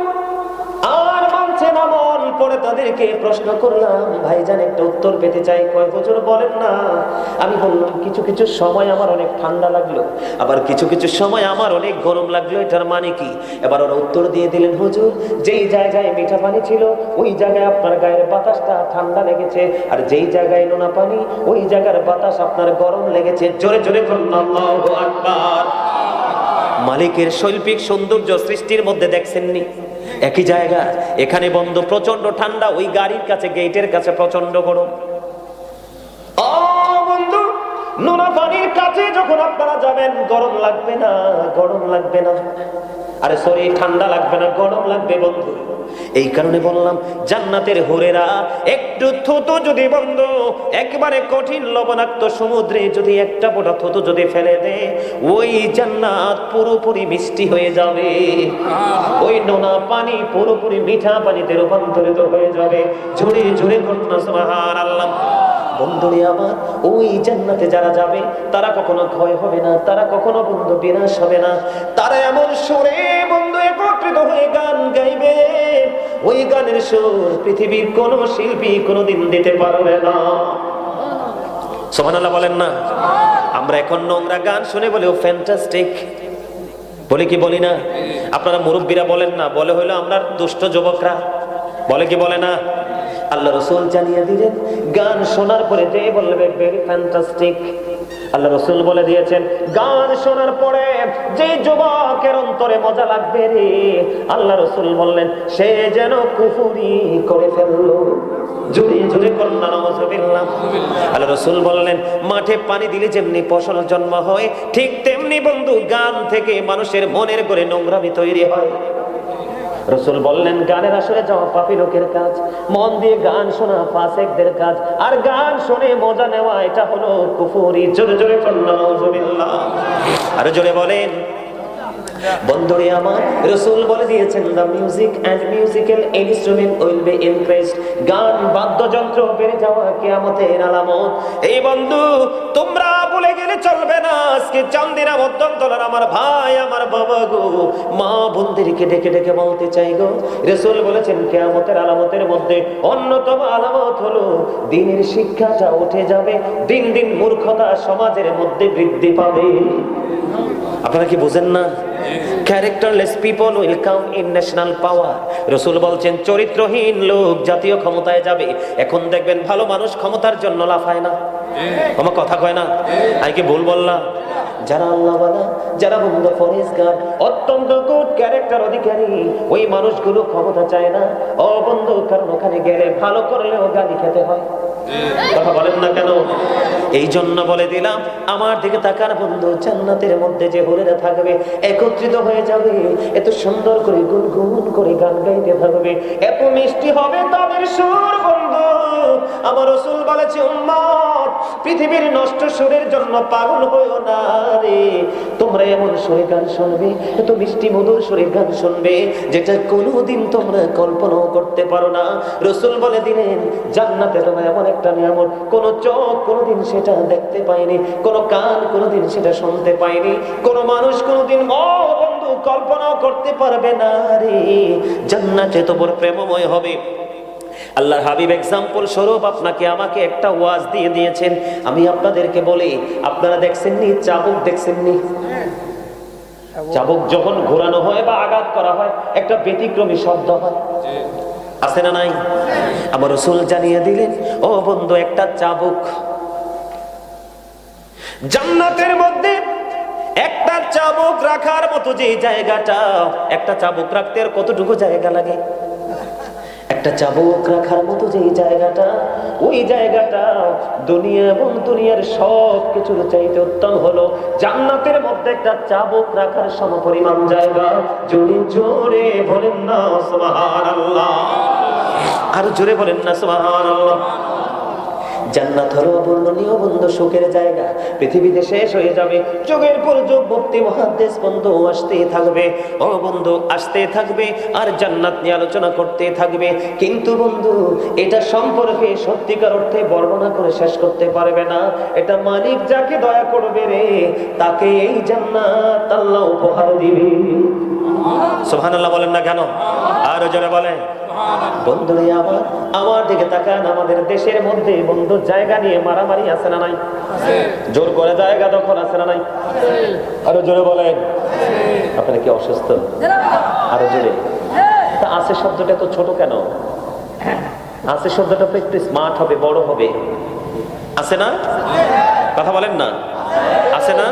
Speaker 1: আর মানছে না মন, পরে তাদেরকে প্রশ্ন করলাম, ভাইজান একটা উত্তর পেতে চাই। কয় হুজুর বলেন না। আমি বললাম, কিছু সময় আমার অনেক ঠান্ডা লাগলো, আবার কিছু সময় আমার অনেক গরম লাগলো, এটার মানে কি? এবার ওরা উত্তর দিয়ে দিলেন, হুজুর যেই জায়গায় মিঠা পানি ছিল ওই জায়গায় আপনার গায়ের বাতাসটা ঠান্ডা লেগেছে, আর যেই জায়গায় নোনা পানি ওই জায়গার বাতাস আপনার গরম লেগেছে। জোরে জোরে বলুন আল্লাহু আকবার। মালিকের শৈল্পিক সৌন্দর্য সৃষ্টির মধ্যে দেখছেননি? একই জায়গা, এখানে বন্ধ প্রচন্ড ঠান্ডা, ওই গাড়ির কাছে গেটের কাছে প্রচন্ড গরম। ও বন্ধু, নোনা পানির কাছে যখন আপনারা যাবেন গরম লাগবে না, গরম লাগবে না, আরে সরি ঠান্ডা লাগবে না, গরম লাগবে বন্ধু। এই কারণে বললাম, জান্নাতের হুরেরা একটু থুতু যদি বন্ধু একবারে কঠিন লবণাক্ত সমুদ্রে যদি একটা ফোঁটা থুতু যদি ফেলে দেয়, ওই জান্নাত পুরোপুরি মিষ্টি হয়ে যাবে, ওই নোনা পানি পুরোপুরি মিঠা পানিতে রূপান্তরিত হয়ে যাবে। ঝুড়ে ঝুড়ে ঘটনা সুবহানাল্লাহ। বন্ধুরে আমার, ওই জান্নাতে যারা যাবে তারা কখনো ক্ষয় হবে না, তারা কখনো বন্ধু বিনাশ হবে না। তারা এমন সুরে বন্ধু একত্রিত হয়ে গান গাইবে, ওই গানের সুর পৃথিবীর কোন শিল্পী কোনোদিন দিতে পারবে না। সুবহানাল্লাহ বলেন না? আমরা এখন নোংরা গান শুনে বলে ও ফ্যান্টাস্টিক বলে কি বলি না? আপনারা মুরব্বীরা বলেন না? বলে হইলো আমরা দুষ্ট যুবকরা, বলে কি বলে না? আল্লাহ রাসূল জানিয়ে দিলেন, গান শোনার পরে যে বলবে ভেরি ফ্যান্টাস্টিক, আল্লাহ রাসূল বলে দিয়েছেন, গান শোনার পরে যে যুবকের অন্তরে মজা লাগবে রে, আল্লাহ রাসূল বললেন সে যেন কুফরি করে ফেললো। জোরে জোরে কন্যা নাউযুবিল্লাহ। আল্লাহ রাসূল বললেন, মাঠে পানি দিলে যেমনি ফসল জন্ম হয়, ঠিক তেমনি বন্ধু গান থেকে মানুষের মনের করে নোংরামি তৈরি হয়। রাসূল বললেন, গানের আসরে যাওয়া পাপী লোকের কাজ, মন দিয়ে গান শোনা ফাসিকদের কাজ, আর গান শুনে মজা নেওয়া এটা হলো কুফরি। জোরে জোরে কন্যা নাউযুবিল্লাহ। আর জোরে বলেন বন্ধুরে আমার, রাসূল বলে দিয়েছেন, the music and musical instrument will be increased, গান বাদ্যযন্ত্র বেড়ে যাওয়া কিয়ামতের আলামত। এই বন্ধু তোমরা ভুলে গেলে চলবে না, আজকে চান্দিনা মধ্যন্তলার আমার ভাই আমার বাবা গো, মা বোনদেরকে ডেকে ডেকে বলতে চাই গো, রাসূল বলেছেন কিয়ামতের আলামতের মধ্যে অন্যতম আলামত হলো দ্বীনের শিক্ষাটা উঠে যাবে, দিন দিন মূর্খতা সমাজের মধ্যে বৃদ্ধি পাবে। আপনারা কি বুঝেন না? Characterless people will come in national power. রাসূল বলছেন চরিত্রহীন লোক জাতীয় ক্ষমতায় যাবে। এখন দেখবেন ভালো মানুষ ক্ষমতার জন্য লাফায় না, আমার কথা কয় না, আমি কি ভুল বললাম? যারা আল্লাহওয়ালা, যারা বন্ধু ফরেজগার, অত্যন্ত গুড ক্যারেক্টার অধিকারী, ওই মানুষগুলো ক্ষমতা চায় না ও বন্ধু, কারণ ওখানে গেলে ভালো করলেও গালি খেতে হয়। কথা বলেন না কেন? এই জন্য বলে দিলাম, আমার দিকে তাকার বন্ধু, জান্নাতের মধ্যে যে হুরেরা থাকবে একত্রিত হয়ে যাবে, এত সুন্দর করে গুনগুন করে গান গাইতে থাকবে, এত মিষ্টি হবে তাদের সুর বন্ধু। আমার রাসূল বলেছে, উম্মত পৃথিবীর নষ্ট সুরের জন্য পাগল হইও না রে, তোমরা এমন সুরে গান শুনবে, এত মিষ্টি মধুর সুরে গান শুনবে যেটা কোনোদিন তোমরা কল্পনাও করতে পারো না। রাসূল বলে দিলেন, জান্নাতে তোমরা এমন একটা নিয়ামত কোন চোখ কোনোদিন সেটা দেখতে পায়নি, কোন কান কোনোদিন সেটা শুনতে পায়নি, কোন মানুষ কোনোদিন বন্ধু কল্পনাও করতে পারবে না রে। জান্নাতে তোমার প্রেমময় হবে। আল্লাহর হাবিব এক্সাম্পল স্বরূপ আপনাকে আমাকে একটা ওয়াজ দিয়ে দিয়েছেন, আমি আপনাদেরকে বলি, আপনারা দেখছেননি চাবুক? দেখছেননি? চাবুক যখন ঘোরানো হয় বা আঘাত করা হয় একটা ব্যতিক্রমী শব্দ হয়, আছে না নাই? আমার রাসূল জানিয়ে দিলেন, ও বন্ধু একটা চাবুক, জান্নাতের মধ্যে একটা চাবুক রাখার মতো যে জায়গাটা, একটা চাবুক রাখতে আর কতটুকু জায়গা লাগে? একটা চাবুক রাখার মতো যে জায়গাটা, ওই জায়গাটা দুনিয়া এবং দুনিয়ার সব কিছুর চাইতে উত্তম হলো জান্নাতের মধ্যে একটা চাবুক রাখার সমপরিমাণ জায়গা। জোরে জোরে বলেন না সুবহানাল্লাহ, আর জোরে বলেন না সুবহানাল্লাহ। জান্নাত হলো অবর্ণনীয় বন্ধু সুখের জায়গা, পৃথিবীতে শেষ হয়ে যাবে, যুগের পর যুগ মুফতি মুহাদ্দিস বন্ধু আসতেই থাকবে, ও বন্ধু আসতেই থাকবে, আর জান্নাত নিয়ে আলোচনা করতে থাকবে, কিন্তু বন্ধু এটা সম্পর্কে সত্যিকার অর্থে বর্ণনা করে শেষ করতে পারবে না। এটা মালিক যাকে দয়া করবে রে, তাকে এই জান্নাত আল্লাহ উপহার দিবে। সুবহানাল্লাহ বলেন না কেন? আর জোরে বলেন। বন্ধুরা আমার, আমার দিকে তাকান, আমাদের দেশের মধ্যে বন্ধু জায়গা নিয়ে মারামারি আছে না নাই? জোর করে জায়গা দখল আছে না নাই? আরো জোরে বলেন। আপনারা কি অসুস্থ? আরো জোরে। তা আছে শব্দটা তো ছোট কেন? আছে শব্দটা তো একটু স্মার্ট হবে, বড় হবে, আছে না? কথা বলেন না, আছে না?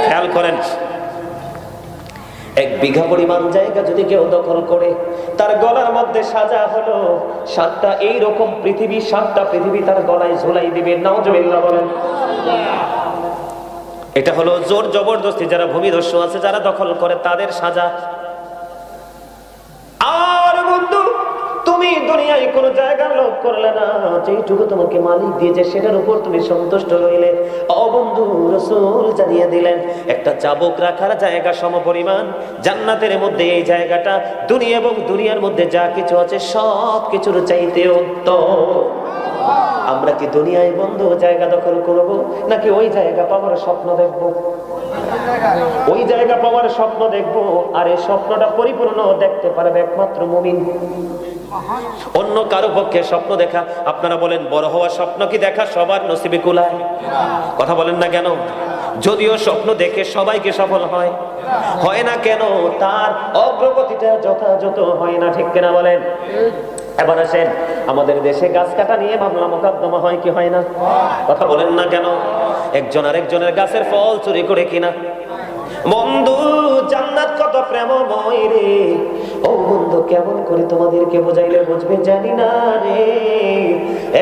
Speaker 1: খেয়াল করেন, 1 বিঘা পরিমাণ জায়গা যদি কেউ দখল করে, তার গলার মধ্যে সাজা হলো 7টা এইরকম পৃথিবী, 7টা পৃথিবী তার গলায় ঝুলাই দিবে। নাউজুবিল্লাহ বলেন। এটা হলো জোর জবরদস্তি, যারা ভূমিদস্যু আছে, যারা দখল করে, তাদের সাজা। আর বন্ধু তুমি দুনিয়ায় কোন জায়গা লোভ করলে না, যেটুকু তোমাকে মালিক দিয়েছে সেটার উপর তুমি সন্তুষ্ট রইলে, ও বন্ধু রাসূল জানিয়ে দিলেন একটা চাবুক রাখার জায়গা সমপরিমাণ জান্নাতের মধ্যে এই জায়গাটা দুনিয়া এবং দুনিয়ার মধ্যে যা কিছু আছে সব কিছুর চাইতে উত্তম। আমরা কি দুনিয়ায় বন্ধু জায়গা দখল করব, নাকি ওই জায়গা পাওয়ার স্বপ্ন দেখব? ওই জায়গা পাওয়ার স্বপ্ন দেখব, আর এই স্বপ্নটা পরিপূর্ণ দেখতে পারবে একমাত্র মুমিন। অন্য কারো পক্ষে স্বপ্ন দেখা, আপনারা বলেন বড় হওয়ার স্বপ্ন কি দেখা সবার নসিবে কুলায়? কথা বলেন না কেন? যদিও স্বপ্ন দেখে সবাইকে সফল হয়, হয় না কেন? তার অগ্রগতিটা যথাযথ হয় না, ঠিক কিনা বলেন? এবার আসেন, আমাদের দেশে গাছ কাটা নিয়ে মামলা মোকদ্দমা হয় কি হয় না? কথা বলেন না কেন? একজন আরেকজনের গাছের ফল চুরি করে কিনা। বন্ধু জান্নাত কত প্রেমময় রে, ও বন্ধু কেমন করে তোমাদেরকে বোঝাইলে বুঝবে জানি না রে।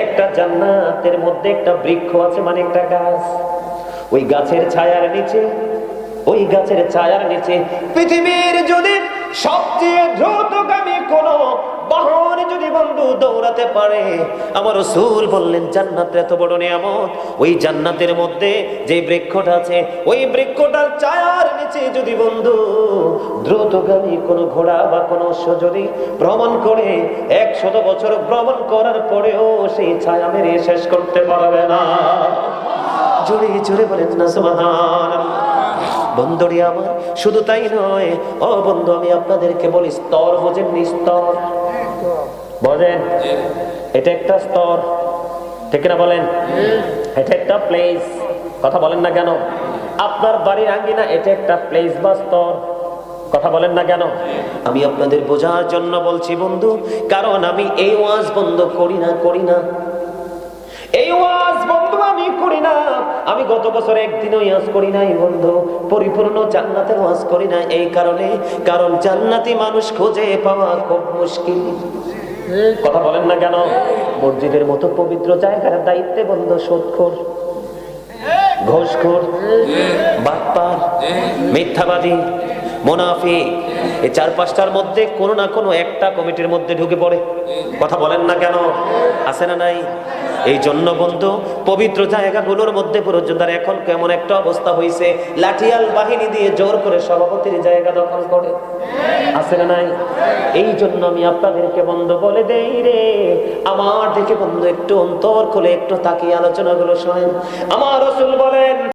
Speaker 1: একটা জান্নাতের মধ্যে একটা বৃক্ষ আছে, মানে একটা গাছ। ওই গাছের ছায়ার নিচে, ওই গাছের ছায়ার নিচে পৃথিবীর যদি সবচেয়ে দ্রুতগামী কোন বাহন যদি বন্ধু দৌড়াতে পারে, আমার রাসূল বললেন জান্নাতের এত বড় নিয়ামত, ওই জান্নাতের মধ্যে যে বৃক্ষটা আছে, ওই বৃক্ষটার ছায়ার নিচে যদি বন্ধু দ্রুতগামী কোন ঘোড়া বা কোন অশ্ব যদি ভ্রমণ করে, 100 বছর ভ্রমণ করার পরেও সেই ছায়া মেরে শেষ করতে পারবে না। জোরে জোরে বলেন না সুবহানাল্লাহ। বন্ধুরি আমার, শুধু তাই নয়, ও বন্ধু আমি আপনাদেরকে বলি, স্তর বোঝেন, স্তর বলেন, এটা একটা স্তর, ঠিক না বলেন? এটা একটা প্লেস, কথা বলেন না কেন? আপনার বাড়ির আঙ্গিনা এটা একটা প্লেস বা স্তর, কথা বলেন না কেন? আমি আপনাদের বোঝার জন্য বলছি বন্ধু, কারণ আমি এই ওয়াজ বন্ধ করি না এই ওয়াজ বন্ধু আমি করি না। আমি গত বছর একদিনও ওয়াজ করি নাই বন্ধু, পরিপূর্ণ জান্নাতের ওয়াজ করি না। এই কারণে, কারণ জান্নাতি মানুষ খুঁজে পাওয়া খুব মুশকিল, কথা বলেন না কেন? মসজিদের মতো পবিত্র জায়গার দায়িত্বে বন্ধু সুদখোর, ঘুষখোর, বাটপার, মিথ্যাবাদী, মুনাফিক, এই 4-5টার মধ্যে কোনো না কোনো একটা কমিটির মধ্যে ঢুকে পড়ে, কথা বলেন না কেন? আছে না নাই? এই জন্য বন্ধু পবিত্র জায়গাগুলোর মধ্যে পর্যন্ত এখন কেমন একটা অবস্থা হয়েছে, লাঠিয়াল বাহিনী দিয়ে জোর করে সভাপতির জায়গা দখল করে, আছে না নাই? এই জন্য আমি আপনাদেরকে বন্ধু বলে দেই রে, আমার দিকে বন্ধু একটু অন্তর খুলে একটু তাকিয়ে আলোচনাগুলো শোনেন। আমার রাসূল বলে